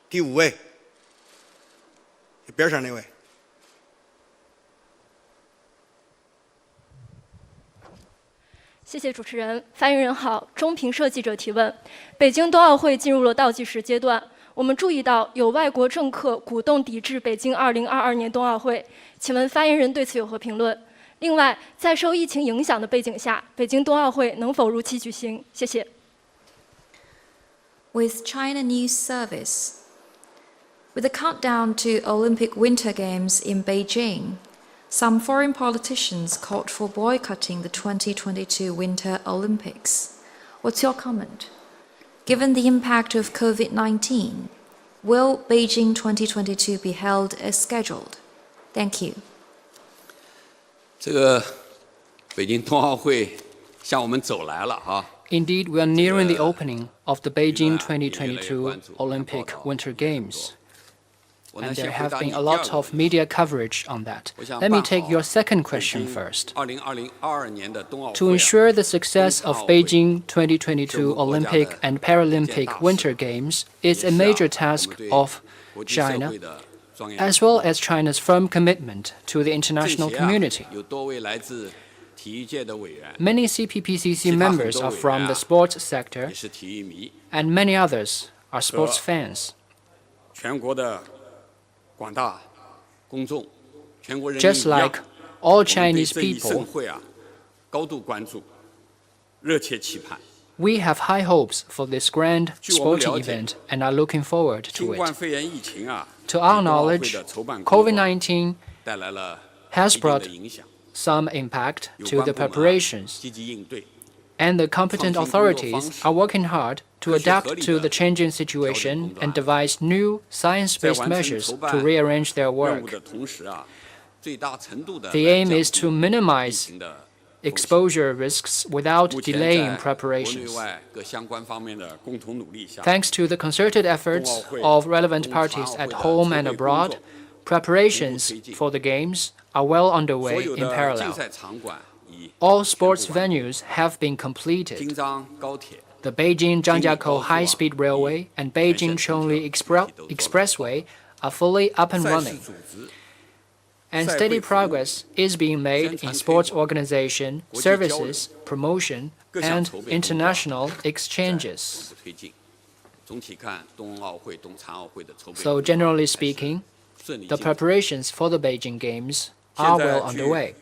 第5位，边上那位。谢谢主持人。发言人好，中评社记者提问：北京冬奥会进入了倒计时阶段，我们注意到有外国政客鼓动抵制北京2022年冬奥会，请问发言人对此有何评论？另外，在受疫情影响的背景下，北京冬奥会能否如期举行？谢谢。With China News Service, with the countdown to Olympic Winter Games in Beijing, some foreign politicians called for boycotting the 2022 Winter Olympics. What's your comment? Given the impact of COVID-19, will Beijing 2022 be held as scheduled? Thank you. 这个北京冬奥会向我们走来了哈。 Indeed, we are nearing the opening of the Beijing 2022 Olympic Winter Games. And there have been a lot of media coverage on that. Let me take your second question first. To ensure the success of Beijing 2022 Olympic and Paralympic Winter Games is a major task of China, as well as China's firm commitment to the international community. Many CPPCC members are from the sports sector, and many others are sports fans. Just like all Chinese people, we have high hopes for this grand sporting event and are looking forward to it. To our knowledge, COVID-19 has brought some impact to the preparations, and the competent authorities are working hard to adapt to the changing situation and devise new science-based measures to rearrange their work. The aim is to minimize exposure risks without delaying preparations. Thanks to the concerted efforts of relevant parties at home and abroad, preparations for the Games are well underway in parallel. All sports venues have been completed. The Beijing-Zhangjiakou High-Speed Railway and Beijing-Chongli Expressway are fully up and running. And steady progress is being made in sports organization, services, promotion, and international exchanges. So generally speaking, the preparations for the Beijing Games are well underway.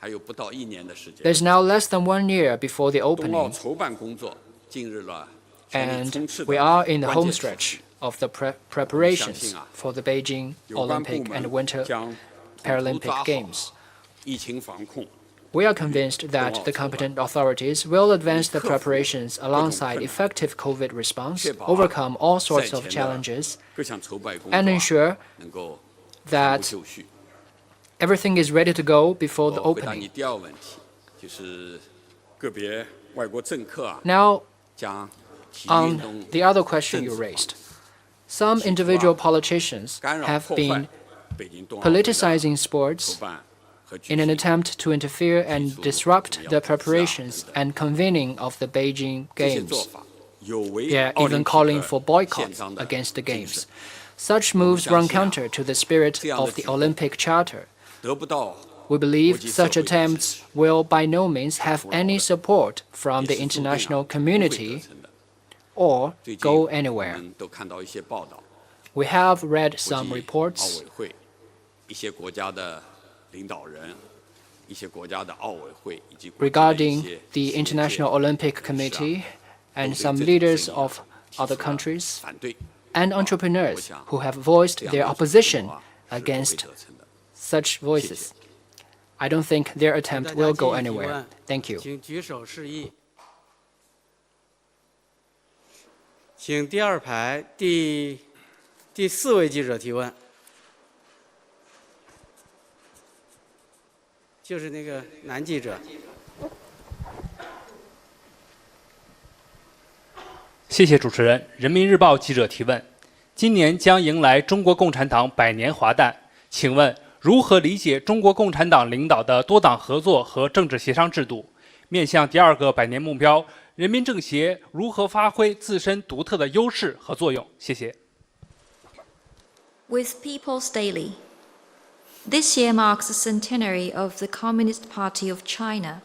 There's now less than 1 year before the 冬奥 opening, 筹办工作进入了全力 and 冲刺 we 的 are in the 关 home 键时 stretch of the preparations for the Beijing 有关部 Olympic and 门 Winter 将 Paralympic Games. 疫情防控 We are convinced that the competent authorities will advance the preparations alongside effective COVID response, overcome all sorts of challenges, 各项筹办工 and 作 ensure 能够全部 that 就绪。 everything is ready to go before the 回答 opening. 你第二个问题，就是个别外国政客啊， Now, 将体育运 on 动 the other question you raised, some individual politicians 干扰 have 破坏 been 北京冬奥会的 politicizing 筹 sports 办和举 in an 行。 attempt to interfere and disrupt the preparations and convening of the Beijing 这些做 Games. 法有违 Yeah, 奥林 even 匹 calling 克 for 宪 boycotts 章的 against the 精神 Games. Such moves run counter to the spirit 这样的 of the 举动 Olympic Charter. 得不到 We believe 国际 such 社会的支 attempts 持 will by no means have any support from 也 the 是注定啊 international 不会得 community 逞的。 or 最近 go 我 anywhere. 们都看到一些报道， We have read 国 some 际奥 reports 委会一些国家的领导人、一些国家的奥委会以及国际的一 regarding 些 the 学界 International Olympic Committee and some leaders of other countries 反对， and entrepreneurs who have voiced their opposition against such voices. I don't think their attempt will go anywhere. Thank you. 请举手示意。请第二排第4位记者提问，就是那个男记者。谢谢主持人。人民日报记者提问：今年将迎来中国共产党100年华诞，请问如何理解中国共产党领导的多党合作和政治协商制度？面向第2个100年目标，人民政协如何发挥自身独特的优势和作用？谢谢。 With People's Daily. This year marks the centenary of the Communist Party of China.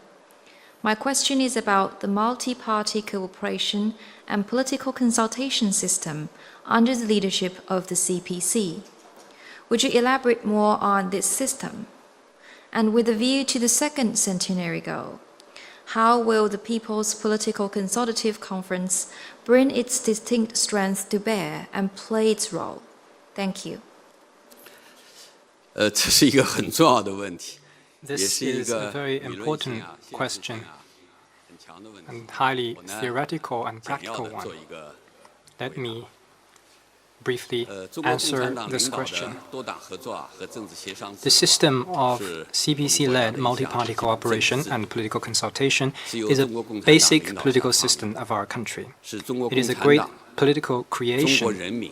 My question is about the multi-party cooperation and political consultation system under the leadership of the CPC. Would you elaborate more on this system? And with a view to the second centenary goal, how will the People's Political Consultative Conference bring its distinct strengths to bear and play its role? Thank you. 这是一个很重要的问题，也 This 是一 is a 个 very 理论 important 性啊、现实 question 性啊很强的问题。 and highly 我呢 theoretical and 简要 practical 地 one. 做一个 Let me briefly 中国共 answer 产党 this 领导的 question. 多党合作啊和政治協商 The 制 system of 是 CPC-led multi-party cooperation and political consultation is a basic political system of our country. 是中国 It 共 is a 產 great 黨 political 中國 creation 人民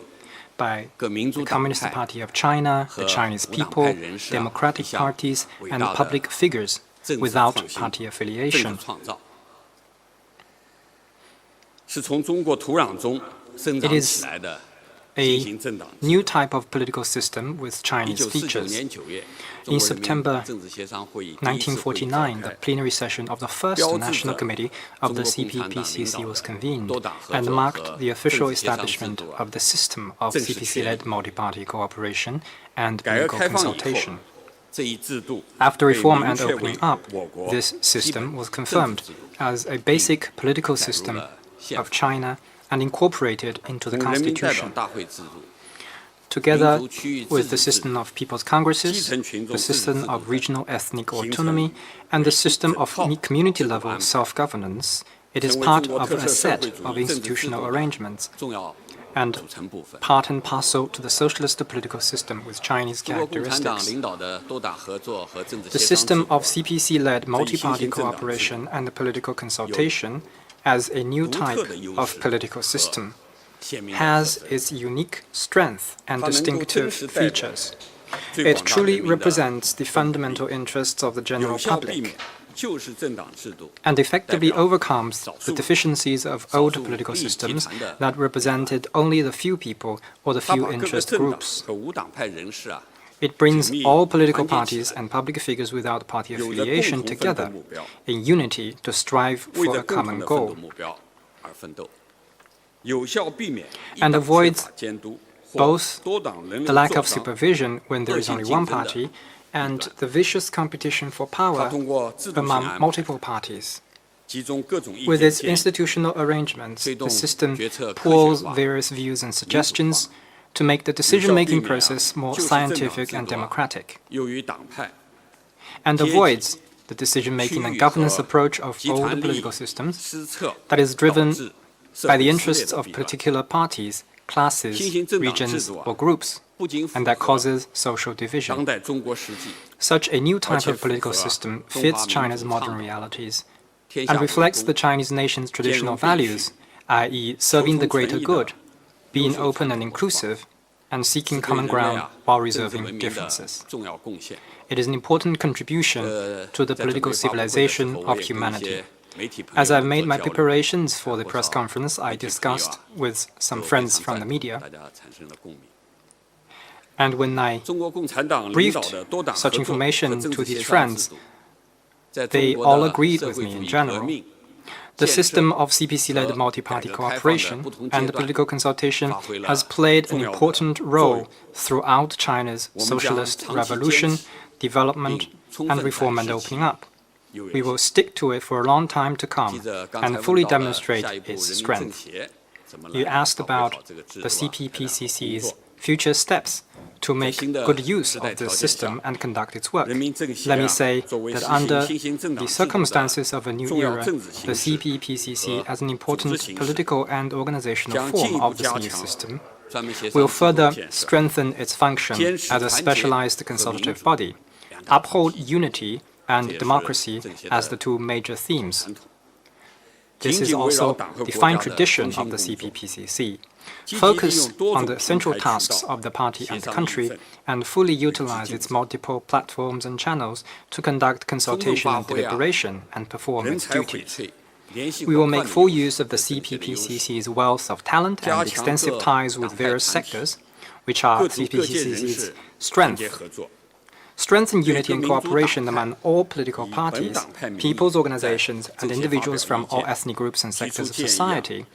by 各民 the 主黨 Communist 派 Party of China, the 和 Chinese 無黨 people, 派人士啊 democratic 一項 parties, 偉 and 大的 public figures 政治 without 創新 party 政 affiliation. 治創造，是從中國土壤中生 It 長 is 起來的 a 新型政黨制。 new type of political system with Chinese 1949 features. 年9月， In 中國人民 September 政治協商會議第一次會議召 1949, the 開。 plenary session of the first 標誌 National 着 Committee of the 中國共產黨領導 CPPCC was 的 convened 多黨合 and 作 marked 和 the official 政治協商制 establishment 度啊 of the system of 正式確立。 CPC-led multi-party cooperation and 改革 political 開放以後 consultation. 這一制度 After 被 reform 明 and 確為 opening up, 我國 this 基 system 本 was 政治 confirmed 制度 as a basic political system 了憲 of 法 China and incorporated into the 從人民代表 Constitution. 大會制度 Together 民族區域 with 自 the 治制 system 度 of people's congresses, 基層群眾 the 自治 system 制 of 度 regional ethnic 形成 autonomy, and the system of 整套 community-level 制度安排 self-governance, it is 成為 part 中國 of 特 a 色社 set 會主 of 義政治制 institutional 度的 arrangements 重要 and 組成部分。 part and parcel to the socialist political system with Chinese 中國共產黨 characteristics. 領導的多黨合作和政治 The 協商制 system 度 of CPC-led multi-party 新型政黨制度 cooperation and political consultation as a new 獨 type 特的優 of 勢 political 和 system 鮮明的特 has 色， its unique strength and 它能夠真 distinctive 實代表 features. 最 It 廣大 truly 人民的 represents the fundamental interests of the 有 general 效避免 public 就是政黨制度 and effectively 代表 overcomes 少 the 數 deficiencies of 少 old 數 political 利益集 systems 團的 that represented only the few people or the 它 few 把各个 interest 政党 groups. 和无党派人士啊 It brings 紧密 all political 团结起 parties 來 and public figures without party 有着共 affiliation 同奋鬥 together 目標， in unity to strive 為 for 着 a 共同 common 的奮鬥 goal 目標而奮鬥，有效避免一 and 黨缺 avoids 乏監督或 both 多黨人 the 人 lack 做 of 上 supervision when there is only one party and the vicious competition for power among multiple parties. With its institutional arrangements, the system pools various views and suggestions to make the decision-making process more scientific and democratic, and avoids the decision-making and governance approach of all the political systems that is driven by the interests of particular parties, classes, regions, or groups, and that causes social division. Such a new type of political system fits China's modern realities and reflects the Chinese nation's traditional values, i.e. serving the greater good, being open and inclusive, and seeking common ground while reserving differences. It is an important contribution to the political civilization of humanity. As I've made my preparations for the press conference, I discussed with some friends from the media, and when I briefed such information to these friends, they all agreed with me in general. The system of CPC-led multi-party cooperation and the political consultation has played an important role throughout China's socialist revolution, development, and reform and opening up. We will stick to it for a long time to come and fully demonstrate its strength. You asked about the CPPCC's future steps to make good use of the system and conduct its work. Let me say that under the circumstances of a new era, the CPPCC, as an important political and organizational form of this new system, will further strengthen its function as a specialized consultative body, uphold unity and democracy as the two major themes. This is also the fine tradition of the CPPCC. Focus on the central tasks of the party and the country, and fully utilize its multiple platforms and channels to conduct consultation and deliberation and perform its duties. We will make full use of the CPPCC's wealth of talent and extensive ties with various sectors, which are CPPCC's strength. Strengthen unity and cooperation among all political parties, people's organizations, and individuals from all ethnic groups and sectors of society.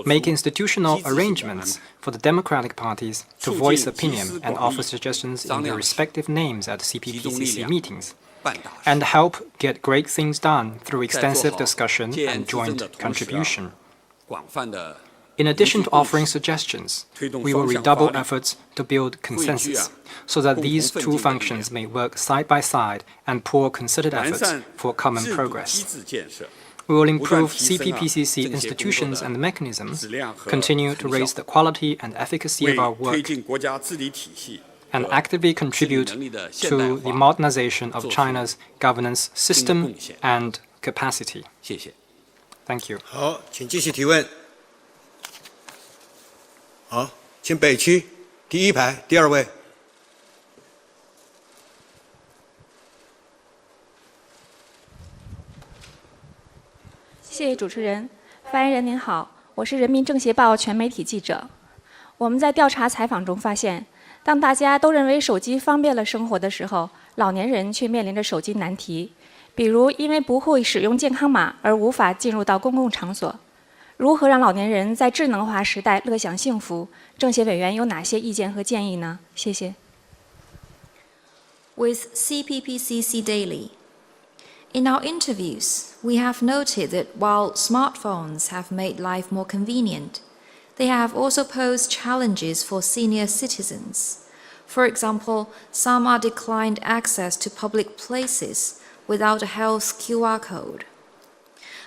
Make institutional arrangements for the democratic parties to voice opinion and offer suggestions in their respective names at CPPCC meetings, and help get great things done through extensive discussion and joint contribution. In addition to offering suggestions, we will redouble efforts to build consensus, so that these two functions may work side by side and pour concerted efforts for common progress. We will improve CPPCC institutions and mechanisms, continue to raise the quality and efficacy of our work, and actively contribute to the modernization of China's governance system and capacity. Thank you. 好，请继续提问。好，请北区第一排第二位。谢谢主持人。发言人您好，我是人民政协报全媒体记者。我们在调查采访中发现，当大家都认为手机方便了生活的时候，老年人却面临着手机难题，比如因为不会使用健康码而无法进入到公共场所。如何让老年人在智能化时代乐享幸福？政协委员有哪些意见和建议呢？谢谢。With CPPCC Daily. In our interviews, we have noted that while smartphones have made life more convenient, they have also posed challenges for senior citizens. For example, some are declined access to public places without a health QR code.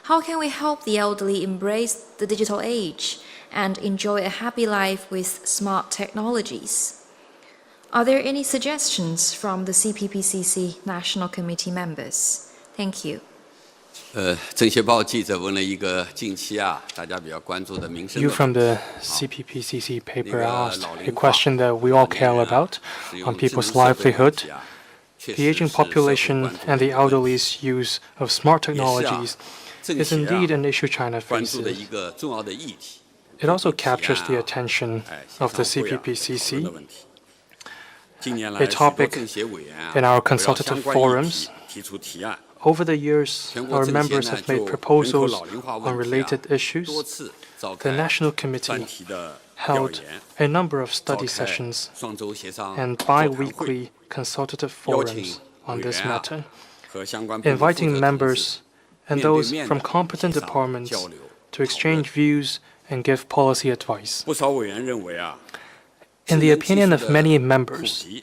How can we help the elderly embrace the digital age and enjoy a happy life with smart technologies? Are there any suggestions from the CPPCC National Committee members? Thank you. 政协报记者问了一个近期大家比较关注的民生的 You from the CPPCC paper asked a question that we all care about on people's livelihood. The aging population and the elderly's use of smart technologies is indeed an issue China faces. It also captures the attention of the CPPCC, a topic in our consultative forums. Over the years, our members have made proposals on related issues. The National Committee held a number of study sessions and bi-weekly consultative forums on this matter, inviting members and those from competent departments to exchange views and give policy advice. In the opinion of many members,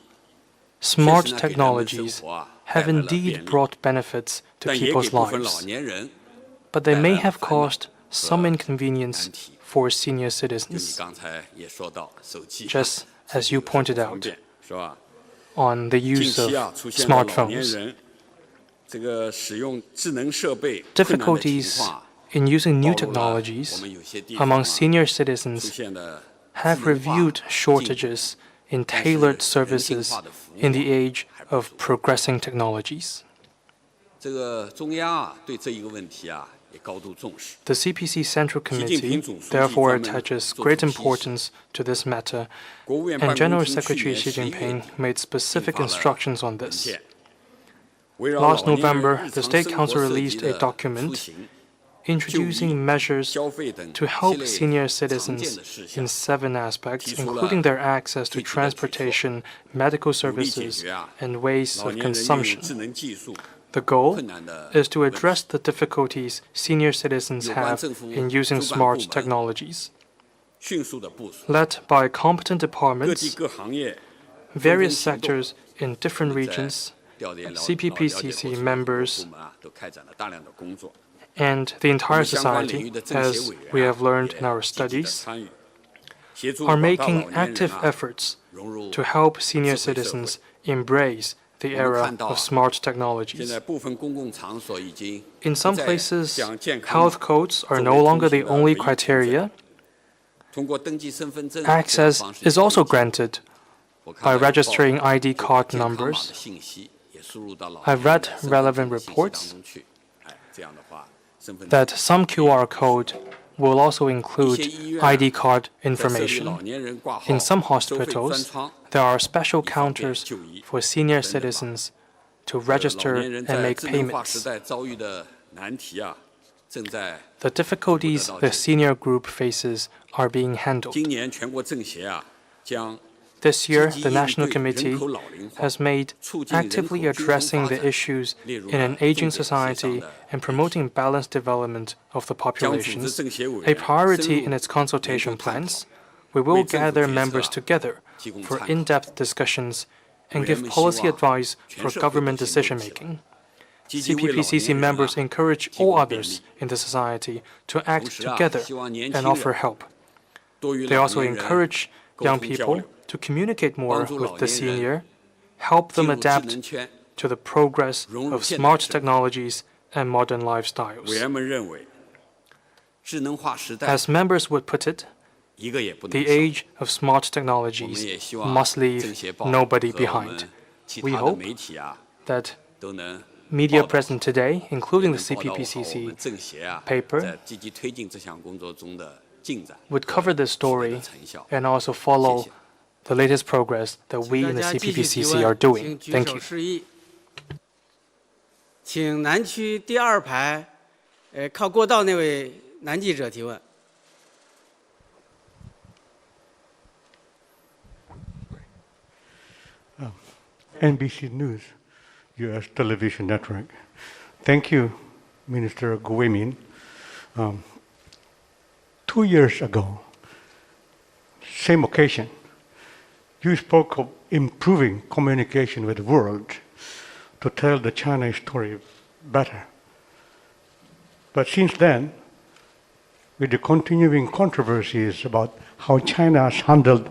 smart technologies have indeed brought benefits to people's lives, but they may have caused some inconvenience for senior citizens, just as you pointed out on the use of smartphones. Difficulties in using new technologies among senior citizens have revealed shortages in tailored services in the age of progressing technologies. The CPC Central Committee therefore attaches great importance to this matter, and General Secretary Xi Jinping made specific instructions on this. Last November, the State Council released a document introducing measures to help senior citizens in 7 aspects, including their access to transportation, medical services, and ways of consumption. The goal is to address the difficulties senior citizens have in using smart technologies. Led by competent departments, various sectors in different regions, CPPCC members, and the entire society, as we have learned in our studies, are making active efforts to help senior citizens embrace the era of smart technologies. In some places, health codes are no longer the only criteria. Access is also granted by registering ID card numbers. I've read relevant reports that some QR code will also include ID card information. In some hospitals, there are special counters for senior citizens to register and make payments. The difficulties the senior group faces are being handled. This year, the National Committee has made actively addressing the issues in an aging society and promoting balanced development of the populations a priority in its consultation plans. We will gather members together for in-depth discussions and give policy advice for government decision-making. CPPCC members encourage all others in the society to act together and offer help. They also encourage young people to communicate more with the senior, help them adapt to the progress of smart technologies and modern lifestyles. As members would put it, the age of smart technologies must leave nobody behind. We hope that media present today, including the CPPCC paper, would cover this story and also follow the latest progress that we in the CPPCC are doing. Thank you. 请南区第2排，靠过道那位男记者提问。NBC News, U.S. television network. Thank you, Minister Guo Weimin. 2 years ago, same occasion, you spoke of improving communication with the world to tell the China story better. But since then, with the continuing controversies about how China has handled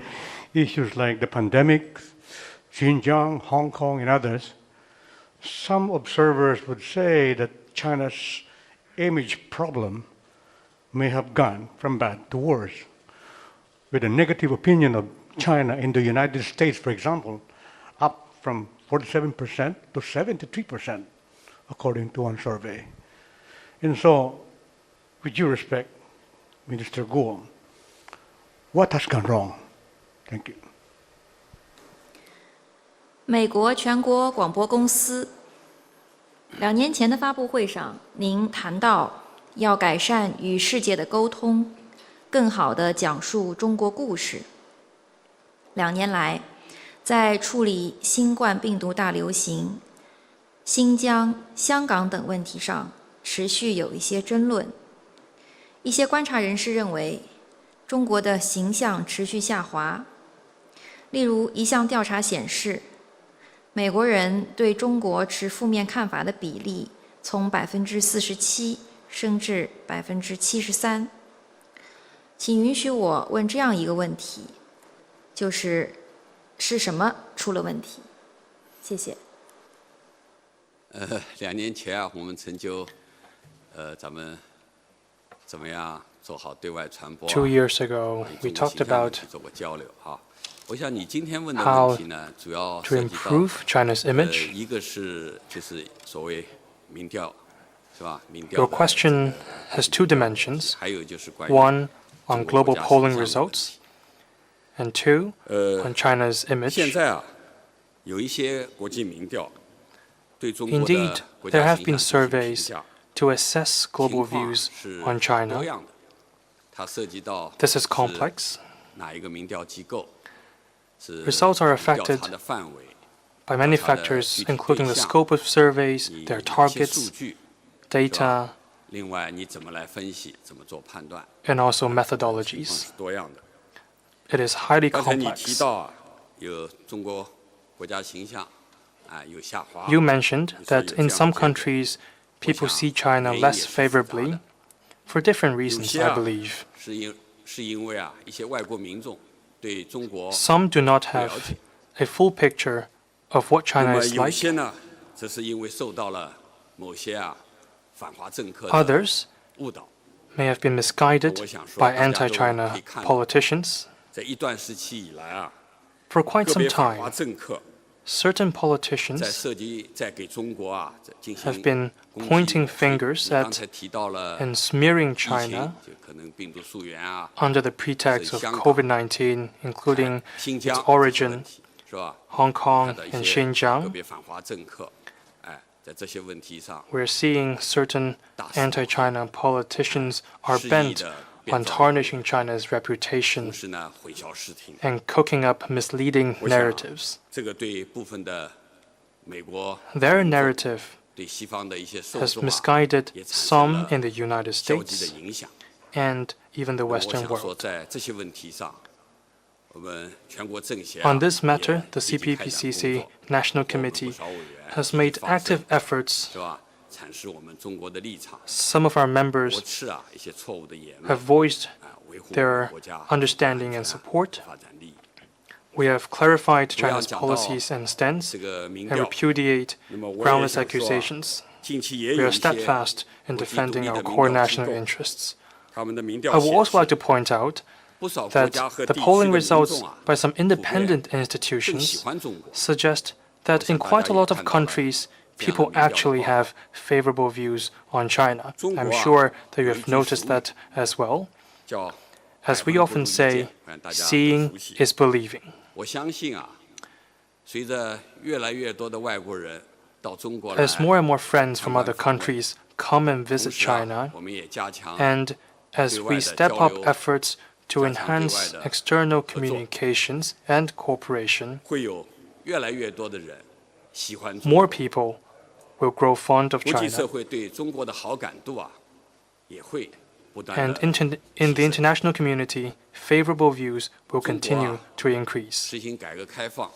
issues like the pandemic, Xinjiang, Hong Kong, and others, some observers would say that China's image problem may have gone from bad to worse, with a negative opinion of China in the United States, for example, up from 47% to 73%, according to one survey. And so, with due respect, Minister Guo, what has gone wrong? Thank you. 美国全国广播公司2年前的发布会上，您谈到要改善与世界的沟通，更好地讲述中国故事。2年来，在处理新冠病毒大流行、新疆、香港等问题上，持续有一些争论。一些观察人士认为，中国的形象持续下滑。例如，一项调查显示，美国人对中国持负面看法的比例从47%升至73%。请允许我问这样一个问题，是什么出了问题？谢谢。2年前啊，我们曾就咱们怎么样做好对外传播。2 years ago, we talked about 做过交流哈。我想你今天问的问题呢，主要 to 涉及到 improve China's image. 一个就是所谓民调，是吧？民调。Your question has 2 dimensions. 还有就是关于 1 on global polling results, and 2 on China's image. 现在啊，有一些国际民调对中国的 Indeed, 国 there 家 have 形 been 象进行评 surveys 价， to assess global 情况 views 是 on 多 China. 样的，它涉及到 This is complex. 哪一个民调机构，是 Results are 调 affected 查的范围， by many factors, including the scope of surveys, 你 their 一些数 targets, 据， data, 另外你怎么来分析，怎么做判断， and also 情况 methodologies. 是多样的。 It is highly 刚才你提 complex. 到啊，有中国国家形象啊有下滑。 You mentioned 你说有 that 这 in 样 some 的见解 countries, 我 people 想 see China 原因也 less 是复杂 favorably 的 for different 有 reasons, 些 I 啊 believe. 是因为啊一些外国民众对中国 Some do not 不了 have 解， a full picture of what 那 China 么 is 有 like. 些呢，则是因为受到了某些啊反华政客的 Others 误导。 may have been misguided 我想说 by 大家都可以 anti-China 看到 politicians. 在一段时期以来啊， For quite 个 some 别反华 time, 政客 certain 在 politicians 涉及在给中国啊进行 have been 攻击 pointing fingers 你刚 at 才提到了 and smearing 疫情 China 就可能病毒溯源啊， under the pretext of 香港 COVID-19, including 新 its 疆这些 origin, 问题是吧？ Hong 看 Kong 到一 and 些个 Xinjiang. 别反华政客，哎，在这些问题上 We're seeing certain 大肆 anti-China politicians are 肆意 bent 地 on 编造 tarnishing China's reputation 同时呢混淆视听。 and cooking up misleading 我想 narratives. 这个对部分的美国 Their 民众 narrative 对西方的一些受 has 众啊 misguided 也产生 some 了 in the United 消极的 States 影响。 and even the 我 Western 想说， world. 在这些问题上，我们全国政协啊 On this matter, 也 the 积极开展工 CPPCC 作 National 我们 Committee 不少委员 has 积极 made 发声 active efforts. 是吧？阐释我们中国的立场， Some of our 驳 members 斥啊一些错误的言 have 论， voiced 啊，维护我们 their 国家 understanding and 安全 support. 发展利益。 We have clarified 我要 China's 讲到 policies and stance 这个民 and 调， repudiate 那么我也 groundless 想说啊 accusations. 近期也 We 有 are 一些 steadfast in 国际独 defending 立 our 的民 core 调机 national 构， interests. 他们的民 I 调 would 显 also like 示 to point out 不少国 that 家和 the 地区的 polling 民 results 众啊 by some 普遍 independent 更 institutions 喜欢中国。 suggest that in quite a lot of countries, people actually have favorable views on China. I'm sure that you have noticed that as well. 叫 As we 百闻不 often 如一 say, 见大家都 seeing 熟悉 is believing. 我相信啊，随着越来越多的外国人到中国来， As more and more friends from other countries come and 同 visit 时啊 China, 我们也加强 and as 对外 we 的 step 交 up 流， efforts to 加强对外 enhance 的 external 合作。 communications and cooperation, 会有越来越多的人喜欢中 more 国。 people will grow fond of 国际社 China. 会对中国的好感度啊，也会不断 And 的 in the international community, favorable views will 中国 continue 啊 to increase. 实行改革开放，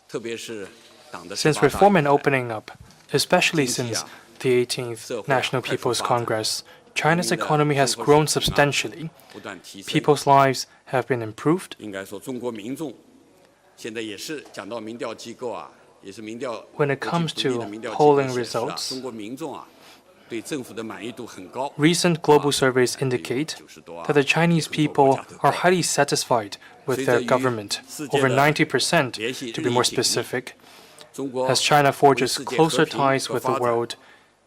特别是党的 Since 18大 reform 以 and 来 opening up, especially 经济 since 啊 the 18th 社会啊 National 快速 People's 发展， Congress, 人民 China's 的 economy has 生活 grown 水平啊 substantially. 不断提升。 People's lives have been improved. 应该说，中国民众现在也是讲到民调机构啊，也是民调 When it 国 comes 际独立 to 的民调机构 polling 显示啊， results, 中国民众啊对政府的满意度很高。 Recent global surveys indicate that the Chinese people are highly satisfied with their government, over 90% to be more specific. 中国 As China 为 forges 世界 closer 和平 ties 和 with 发 the 展 world,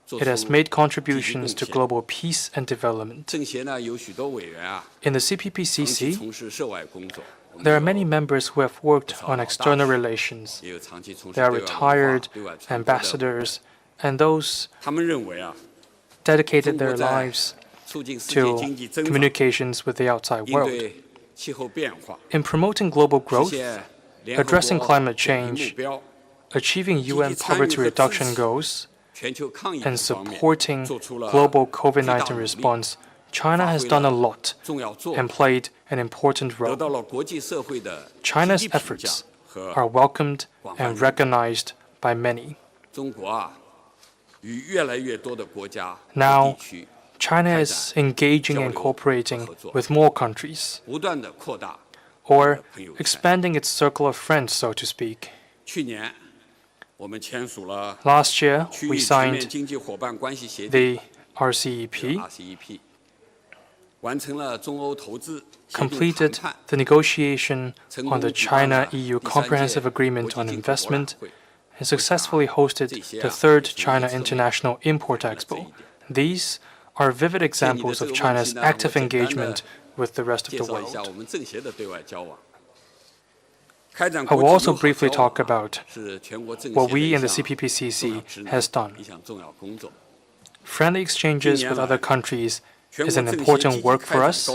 做 it has 出 made 积极 contributions 贡 to 献。 global peace and development. 政协呢有许多委员啊， In the 长期 CPPCC, 从事涉外工作。我们 there are 有 many members who have worked on external relations. 也有长期从事 They are 对外文化 retired 对外传播的。 ambassadors and those 他们认为啊， dedicated 中国 their 在 lives to communications with the outside world. In promoting global growth, addressing climate change, achieving UN poverty reduction goals, and supporting global COVID-19 response, China has done a lot and played an important role. China's efforts are welcomed and recognized by many. Now, China is engaging and cooperating with more countries, or expanding its circle of friends, so to speak. Last year, we signed the RCEP, completed the negotiation on the China-EU Comprehensive Agreement on Investment, and successfully hosted the 3rd China International Import Expo. These are vivid examples of China's active engagement with the rest of the world. I will also briefly talk about what we in the CPPCC has done. Friendly exchanges with other countries is an important work for us.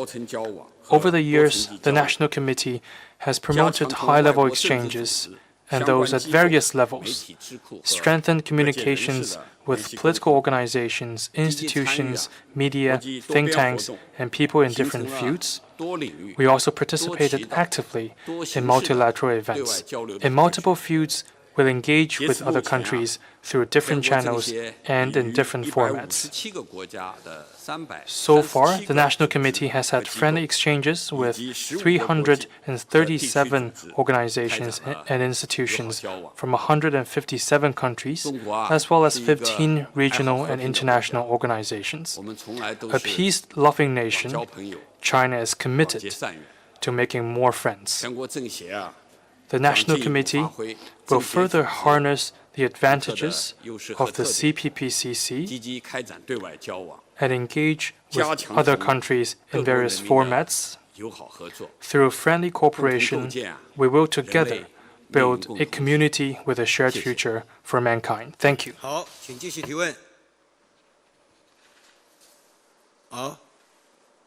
Over the years, the National Committee has promoted high-level exchanges and those at various levels, strengthened communications with political organizations, institutions, media, think tanks, and people in different fields. We also participated actively in multilateral events. In multiple fields, we'll engage with other countries through different channels and in different formats. So far, the National Committee has had friendly exchanges with 337 organizations and institutions from 157 countries, as well as 15 regional and international organizations. A peace-loving nation, China is committed to making more friends. The National Committee will further harness the advantages of the CPPCC and engage with other countries in various formats. Through friendly cooperation, we will together build a community with a shared future for mankind. Thank you. 好，请继续提问。好，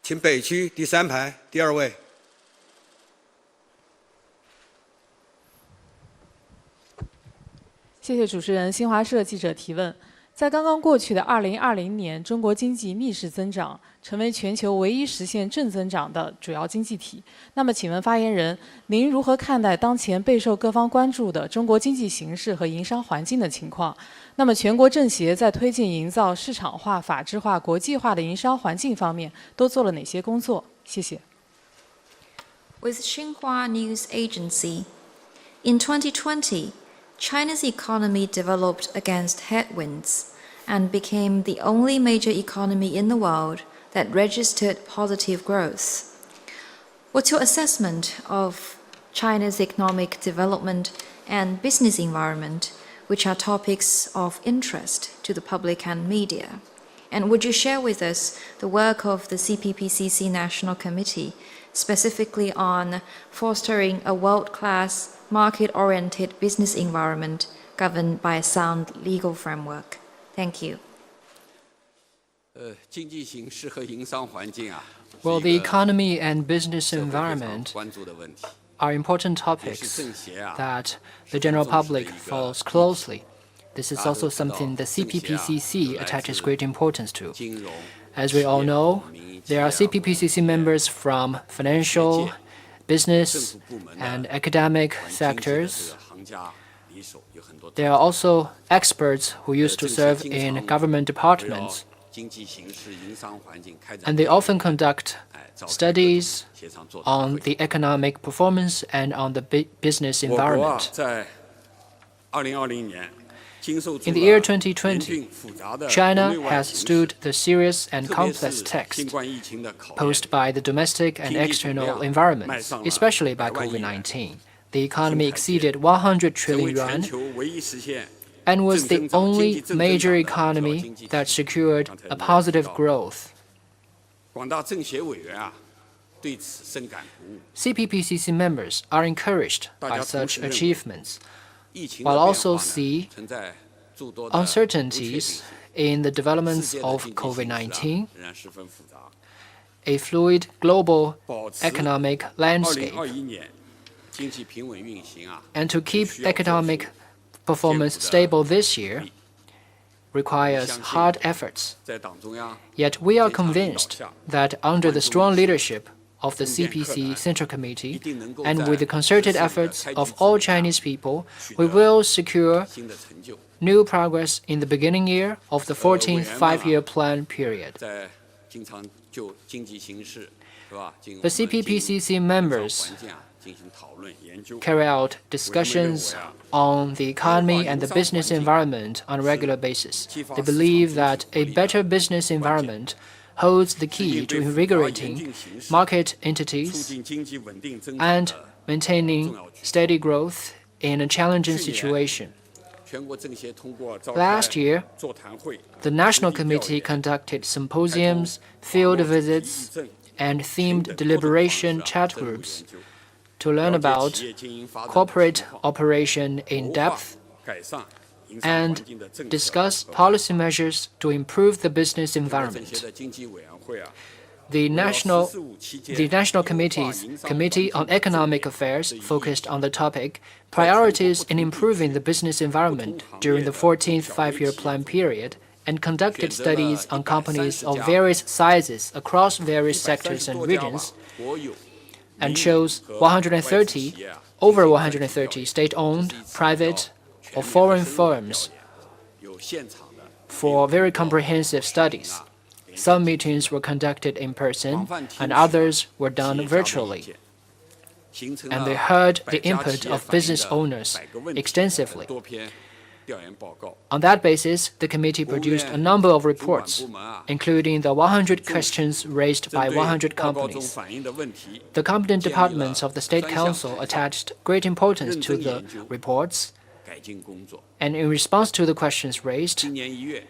请北区第3排第2位。谢谢主持人。新华社记者提问：在刚刚过去的2020年，中国经济逆势增长，成为全球唯一实现正增长的主要经济体。那么，请问发言人，您如何看待当前备受各方关注的中国经济形势和营商环境的情况？那么，全国政协在推进营造市场化、法治化、国际化的营商环境方面都做了哪些工作？谢谢。With Xinhua News Agency, in 2020, China's economy developed against headwinds and became the only major economy in the world that registered positive growth. What's your assessment of China's economic development and business environment, which are topics of interest to the public and media? And would you share with us the work of the CPPCC National Committee, specifically on fostering a world-class market-oriented business environment governed by a sound legal framework? Thank you. Well, the economy and business environment are important topics that the general public follows closely. This is also something the CPPCC attaches great importance to. As we all know, there are CPPCC members from financial, business, and academic sectors. There are also experts who used to serve in government departments, and they often conduct studies on the economic performance and on the business environment. In the year 2020, China has stood the serious and complex test posed by the domestic and external environments, especially by COVID-19. The economy exceeded 100 trillion yuan and was the only major economy that secured a positive growth. CPPCC members are encouraged by such achievements, while also see uncertainties in the developments of COVID-19, a fluid global economic landscape, and to keep economic performance stable this year requires hard efforts. Yet we are convinced that under the strong leadership of the CPC Central Committee and with the concerted efforts of all Chinese people, we will secure new progress in the beginning year of the 14th five-year plan period. The CPPCC members carry out discussions on the economy and the business environment on a regular basis. They believe that a better business environment holds the key to invigorating market entities and maintaining steady growth in a challenging situation. Last year, the National Committee conducted symposiums, field visits, and themed deliberation chat groups to learn about corporate operation in depth and discuss policy measures to improve the business environment. The National Committee's Committee on Economic Affairs focused on the topic Priorities in Improving the Business Environment during the 14th five-year plan period and conducted studies on companies of various sizes across various sectors and regions and chose over 130 state-owned, private, or foreign firms for very comprehensive studies. Some meetings were conducted in person and others were done virtually. And they heard the input of business owners extensively. On that basis, the committee produced a number of reports, including the 100 questions raised by 100 companies. The competent departments of the State Council attached great importance to the reports, and in response to the questions raised,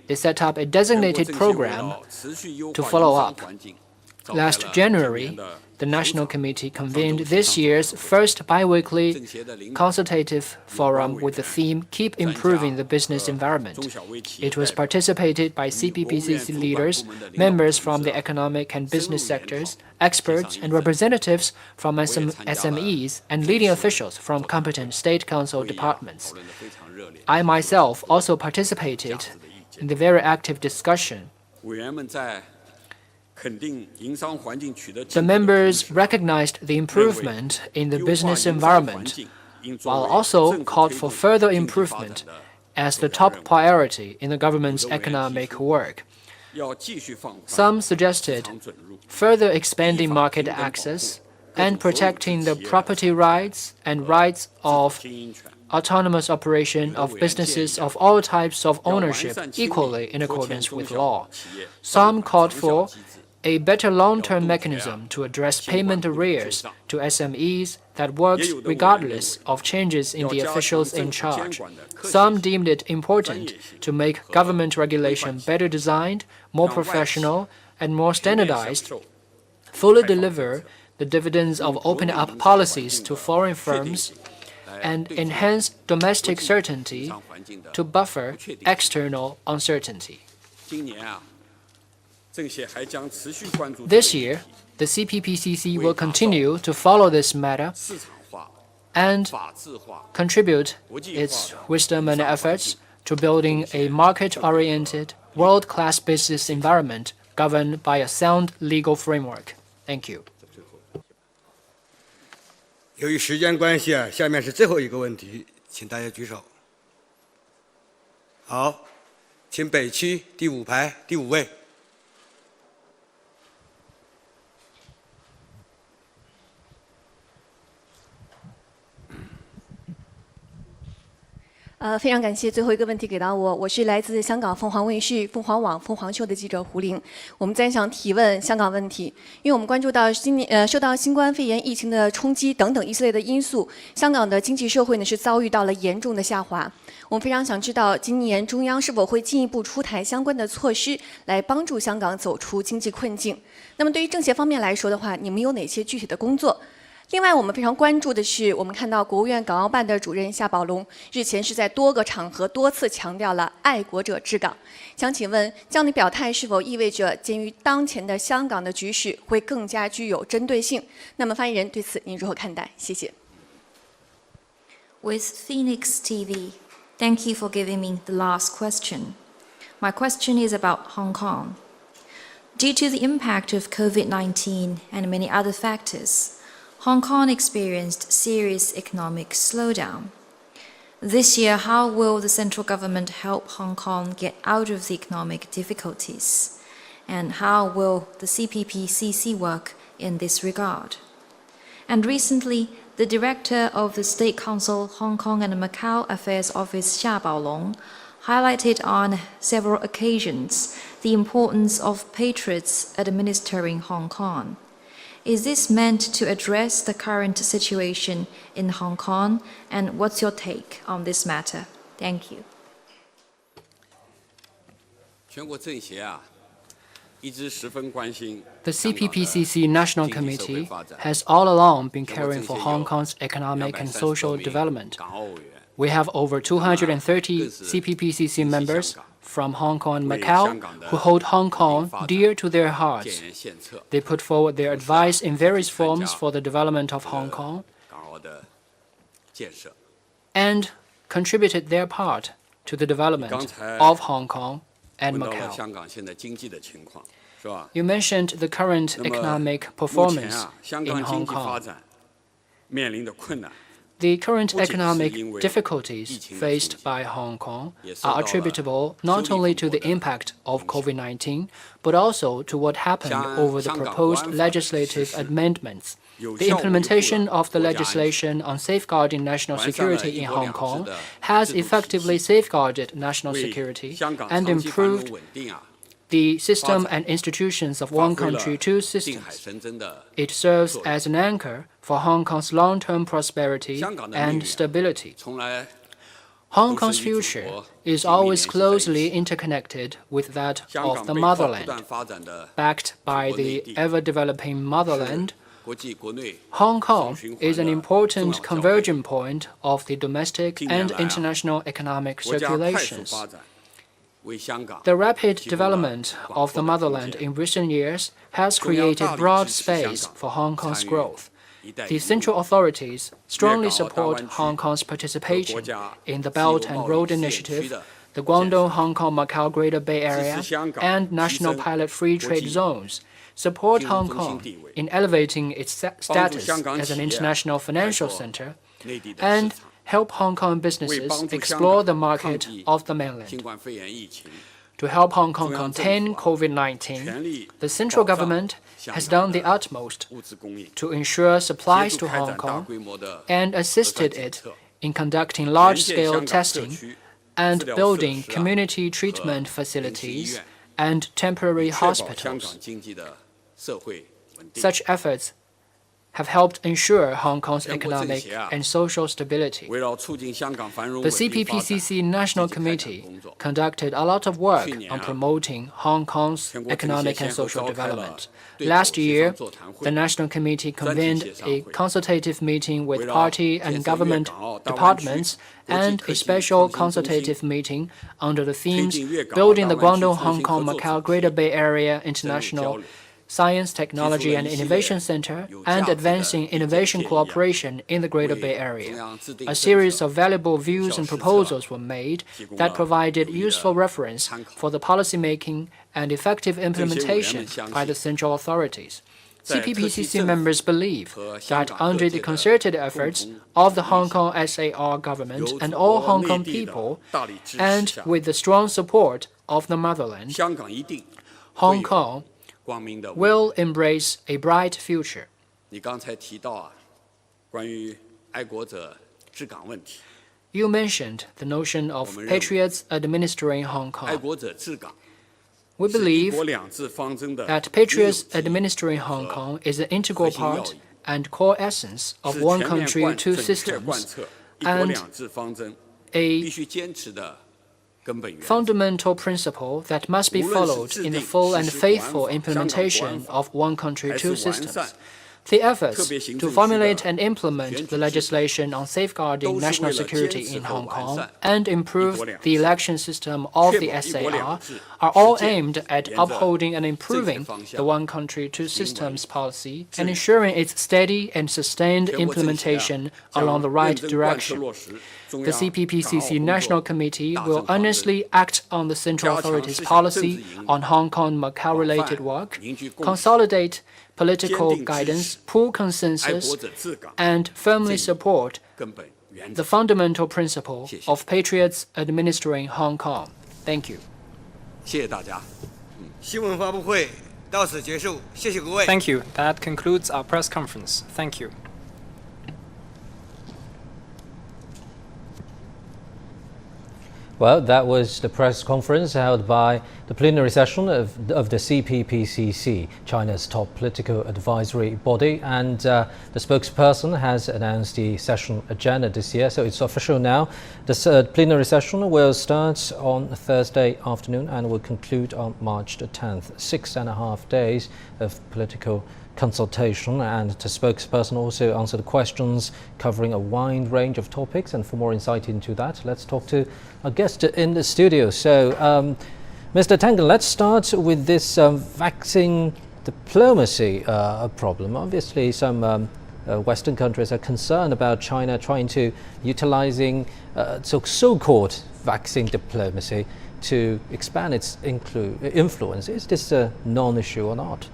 they set up a designated program to follow up. Last January, the National Committee convened this year's first biweekly consultative forum with the theme Keep Improving the Business Environment. It was participated by CPPCC leaders, members from the economic and business sectors, experts, and representatives from SMEs, and leading officials from competent State Council departments. I myself also participated in the very active discussion. The members recognized the improvement in the business environment, while also called for further improvement as the top priority in the government's economic work. Some suggested further expanding market access and protecting the property rights and rights of autonomous operation of businesses of all types of ownership equally in accordance with law. Some called for a better long-term mechanism to address payment arrears to SMEs that works regardless of changes in the officials in charge. Some deemed it important to make government regulation better designed, more professional, and more standardized, fully deliver the dividends of opening up policies to foreign firms, and enhance domestic certainty to buffer external uncertainty. This year, the CPPCC will continue to follow this matter and contribute its wisdom and efforts to building a market-oriented, world-class business environment governed by a sound legal framework. Thank you. 由于时间关系下面是最后一个问题，请大家举手。好，请北区第5排第5位。非常感谢最后一个问题给到我，我是来自香港凤凰卫视、凤凰网、凤凰秀的记者胡玲。我们在想提问香港问题，因为我们关注到受到新冠肺炎疫情的冲击等等一系列的因素，香港的经济社会呢是遭遇到了严重的下滑。我们非常想知道，今年中央是否会进一步出台相关的措施，来帮助香港走出经济困境？那么对于政协方面来说的话，你们有哪些具体的工作？另外，我们非常关注的是，我们看到国务院港澳办的主任夏宝龙日前是在多个场合多次强调了爱国者治港。想请问，这样的表态是否意味着鉴于当前的香港的局势会更加具有针对性？那么，发言人对此您如何看待？谢谢。With Phoenix TV, thank you for giving me the last question. My question is about Hong Kong. Due to the impact of COVID-19 and many other factors, Hong Kong experienced serious economic slowdown. This year, how will the central government help Hong Kong get out of the economic difficulties? And how will the CPPCC work in this regard? And recently, the director of the State Council Hong Kong and Macau Affairs Office, Xia Baolong, highlighted on several occasions the importance of patriots administering Hong Kong. Is this meant to address the current situation in Hong Kong? And what's your take on this matter? Thank you. 全国政协啊，一直十分关心。The CPPCC National Committee has all along been caring for Hong Kong's economic and social development. We have over 230 CPPCC members from Hong Kong and Macau who hold Hong Kong dear to their hearts. They put forward their advice in various forms for the development of Hong Kong and contributed their part to the development of Hong Kong and Macau. You mentioned the current economic performance in Hong Kong. The current economic difficulties faced by Hong Kong are attributable not only to the impact of COVID-19, but also to what happened over the proposed legislative amendments. The implementation of the legislation on safeguarding national security in Hong Kong has effectively safeguarded national security and improved the system and institutions of one country, two systems. It serves as an anchor for Hong Kong's long-term prosperity and stability. Hong Kong's future is always closely interconnected with that of the motherland. Backed by the ever-developing motherland, Hong Kong is an important converging point of the domestic and international economic circulations. The rapid development of the motherland in recent years has created broad space for Hong Kong's growth. The central authorities strongly support Hong Kong's participation in the Belt and Road Initiative, the Guangdong-Hong Kong-Macau Greater Bay Area, and National Pilot Free Trade Zones, support Hong Kong in elevating its status as an international financial center, and help Hong Kong businesses explore the market of the mainland. To help Hong Kong contain COVID-19, the central government has done the utmost to ensure supplies to Hong Kong and assisted it in conducting large-scale testing and building community treatment facilities and temporary hospitals. Such efforts have helped ensure Hong Kong's economic and social stability. The CPPCC National Committee conducted a lot of work on promoting Hong Kong's economic and social development. Last year, the National Committee convened a consultative meeting with party and government departments and a special consultative meeting under the themes Building the Guangdong-Hong Kong-Macau Greater Bay Area International Science, Technology and Innovation Center, and advancing innovation cooperation in the Greater Bay Area. A series of valuable views and proposals were made that provided useful reference for the policymaking and effective implementation by the central authorities. CPPCC members believe that under the concerted efforts of the Hong Kong SAR government and all Hong Kong people, and with the strong support of the motherland, Hong Kong will embrace a bright future. You mentioned the notion of patriots administering Hong Kong. We believe that patriots administering Hong Kong is an integral part and core essence of one country, two systems, and a fundamental principle that must be followed in the full and faithful implementation of one country, two systems. The efforts to formulate and implement the legislation on safeguarding national security in Hong Kong and improve the election system of the SAR are all aimed at upholding and improving the one country, two systems policy and ensuring its steady and sustained implementation along the right direction. The CPPCC National Committee will earnestly act on the Central Authority's policy on Hong Kong-Macau-related work, consolidate political guidance, pool consensus, and firmly support the fundamental principle of patriots administering Hong Kong. Thank you. 谢谢大家。新闻发布会到此结束，谢谢各位。 Thank you. That concludes our press conference. Thank you. Well, that was the press conference held by the plenary session of the CPPCC, China's top political advisory body, and the spokesperson has announced the session agenda this year, so it's official now. The plenary session will start on Thursday afternoon and will conclude on March the 10th. 6.5 days of political consultation, and the spokesperson also answered questions covering a wide range of topics. And for more insight into that, let's talk to our guest in the studio. So, Mr. Tangen, let's start with this vaccine diplomacy problem. Obviously, some Western countries are concerned about China trying to utilizing so-called vaccine diplomacy to expand its influence. Is this a non-issue or not?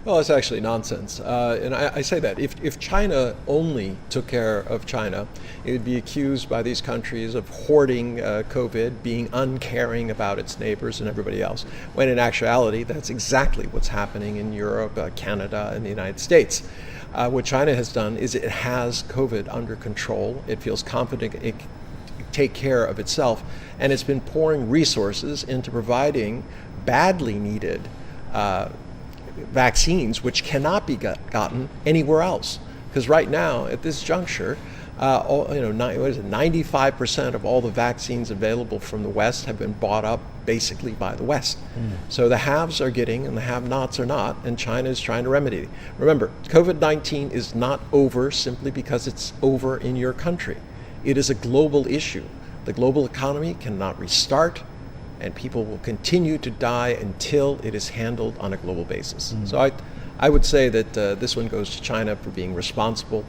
Well, it's actually nonsense. And I say that. If China only took care of China, it would be accused by these countries of hoarding COVID, being uncaring about its neighbors and everybody else, when in actuality, that's exactly what's happening in Europe, Canada, and the United States. What China has done is it has COVID under control. It feels confident it can take care of itself, and it's been pouring resources into providing badly needed vaccines, which cannot be gotten anywhere else. Because right now, at this juncture, 95% of all the vaccines available from the West have been bought up basically by the West. So the haves are getting and the have-nots are not, and China is trying to remedy it. Remember, COVID-19 is not over simply because it's over in your country. It is a global issue. The global economy cannot restart, and people will continue to die until it is handled on a global basis. So I would say that this one goes to China for being responsible,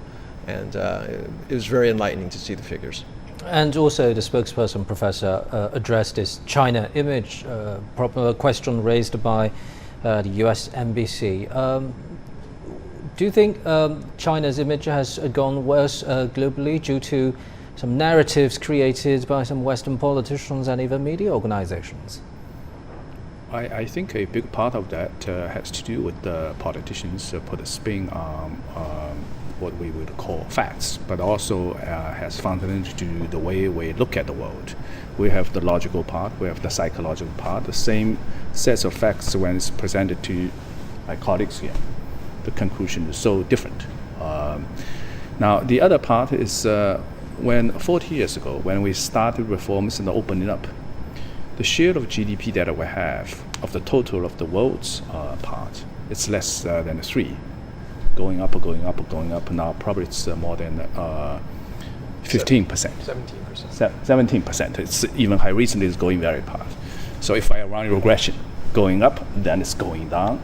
and it was very enlightening to see the figures. And also the spokesperson, Professor, addressed this China image question raised by the US embassy. Do you think China's image has gone worse globally due to some narratives created by some Western politicians and even media organizations? I think a big part of that has to do with the politicians put a spin on what we would call facts, but also has fundamental to do the way we look at the world. We have the logical part, we have the psychological part, the same sets of facts when it's presented to my colleagues here. The conclusion is so different. Now, the other part is when 40 years ago, when we started reforms and opening up, the share of GDP that we have of the total of the world's part, it's less than 3, going up. Now probably it's more than 15%. 17%. It's even high. Recently, it's going very fast. So if I run regression, going up, then it's going down.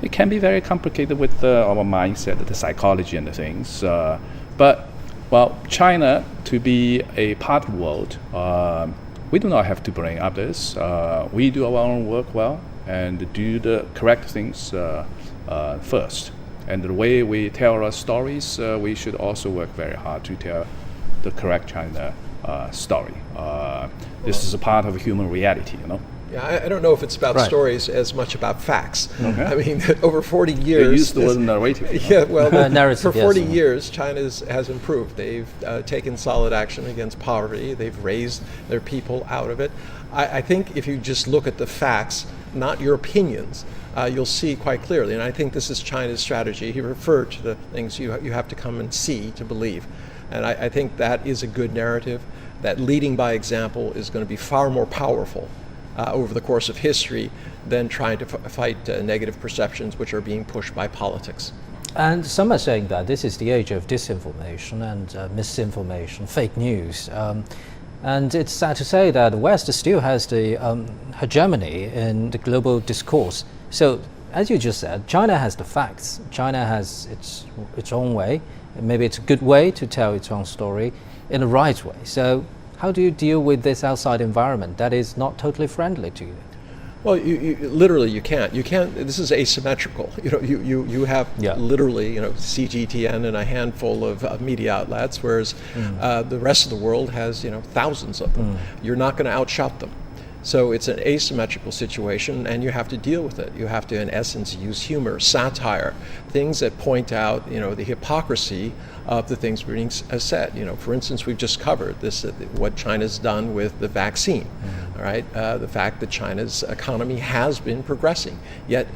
It can be very complicated with our mindset, the psychology and the things. But well, China, to be a part of the world, we do not have to bring others. We do our own work well and do the correct things first. And the way we tell our stories, we should also work very hard to tell the correct China story. This is a part of human reality, you know. Yeah, I don't know if it's about stories as much about facts. Okay. I mean, over 40 years... You use the word narrative. Yeah, well, narrative, for 40 years, China has improved. They've taken solid action against poverty. They've raised their people out of it. I think if you just look at the facts, not your opinions, you'll see quite clearly. And I think this is China's strategy. He referred to the things you have to come and see to believe. And I think that is a good narrative, that leading by example is going to be far more powerful over the course of history than trying to fight negative perceptions which are being pushed by politics. And some are saying that this is the age of disinformation and misinformation, fake news. And it's sad to say that the West still has the hegemony in the global discourse. So, as you just said, China has the facts. China has its own way. Maybe it's a good way to tell its own story in the right way. So, how do you deal with this outside environment that is not totally friendly to you? Well, you literally you can't. This is asymmetrical. You have literally CGTN and a handful of media outlets, whereas the rest of the world has thousands of them. You're not going to outshot them. So it's an asymmetrical situation, and you have to deal with it. You have to, in essence, use humor, satire, things that point out, the hypocrisy of the things being said. For instance, we've just covered this, what China's done with the vaccine. All right, the fact that China's economy has been progressing, yet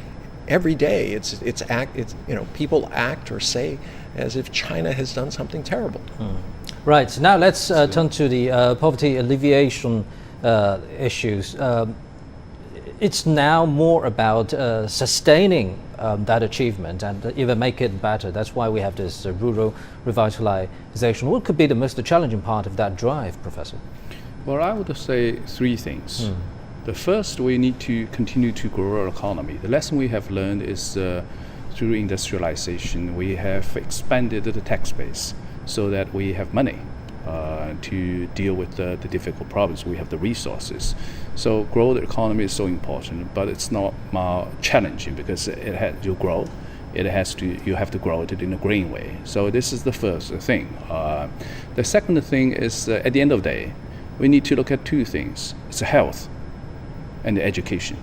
every day people act or say as if China has done something terrible. Right. So now let's turn to the poverty alleviation issues. It's now more about sustaining that achievement and even make it better. That's why we have this rural revitalization. What could be the most challenging part of that drive, Professor? Well, I would say three things. The first, we need to continue to grow our economy. The lesson we have learned is through industrialization, we have expanded the tax base so that we have money to deal with the difficult problems. We have the resources. So grow the economy is so important, but it's not challenging because it has to grow. You have to grow it in a green way. So this is the first thing. The second thing is at the end of the day, we need to look at two things. It's health and the education.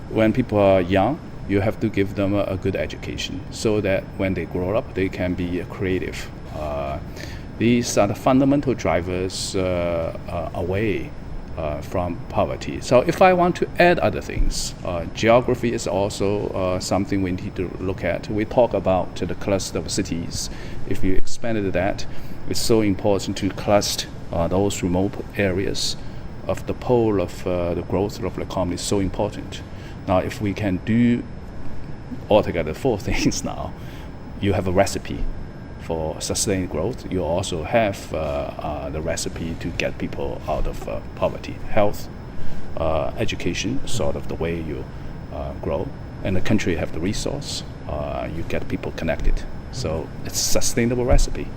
When people are young, you have to give them a good education so that when they grow up, they can be creative. These are the fundamental drivers away from poverty. So if I want to add other things, geography is also something we need to look at. We talk about the cluster of cities. If you expanded that, it's so important to cluster those remote areas of the pole of the growth of the economy is so important. Now, if we can do altogether four things now, you have a recipe for sustained growth. You also have the recipe to get people out of poverty. Health, education, sort of the way you grow, and the country have the resource. You get people connected. So it's a sustainable recipe.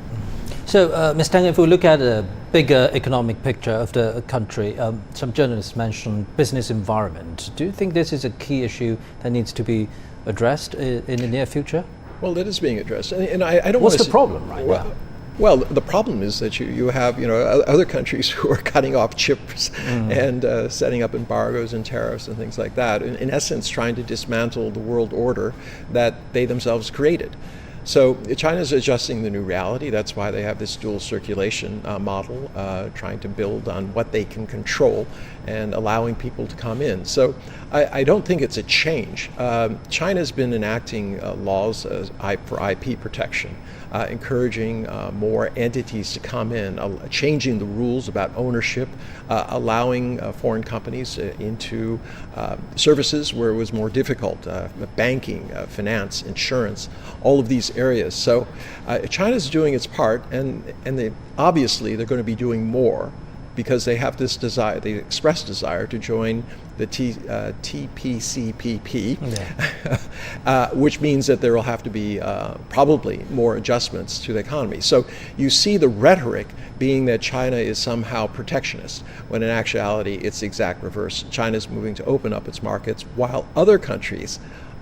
So, Ms. Tang, if we look at a bigger economic picture of the country, some journalists mentioned business environment. Do you think this is a key issue that needs to be addressed in the near future? Well, it is being addressed, and I don't. What's the problem right now? Well, the problem is that you have other countries who are cutting off chips and setting up embargoes and tariffs and things like that. In essence, trying to dismantle the world order that they themselves created. So China is adjusting the new reality. That's why they have this dual circulation model, trying to build on what they can control and allowing people to come in. So I don't think it's a change. China's been enacting laws for IP protection, encouraging more entities to come in, changing the rules about ownership, allowing foreign companies into services where it was more difficult, banking, finance, insurance, all of these areas. So China's doing its part, and obviously they're going to be doing more because they have this desire, they express desire to join the TPCPP, which means that there will have to be probably more adjustments to the economy. So you see the rhetoric being that China is somehow protectionist, when in actuality it's the exact reverse. China's moving to open up its markets while other countries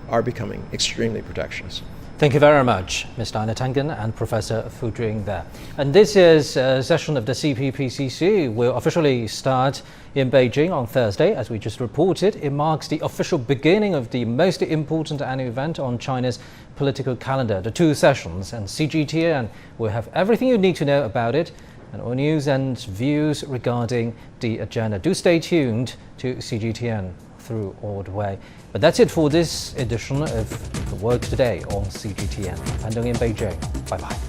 are becoming extremely protectionist. Thank you very much, Ms. Diana Tangen and Professor Fu Jing there. And this year's session of the CPPCC will officially start in Beijing on Thursday. As we just reported, it marks the official beginning of the most important annual event on China's political calendar, the 2 sessions, and CGTN will have everything you need to know about it and all news and views regarding the agenda. Do stay tuned to CGTN through all the way. But that's it for this edition of The World Today on CGTN. I'm in Beijing. Bye-bye.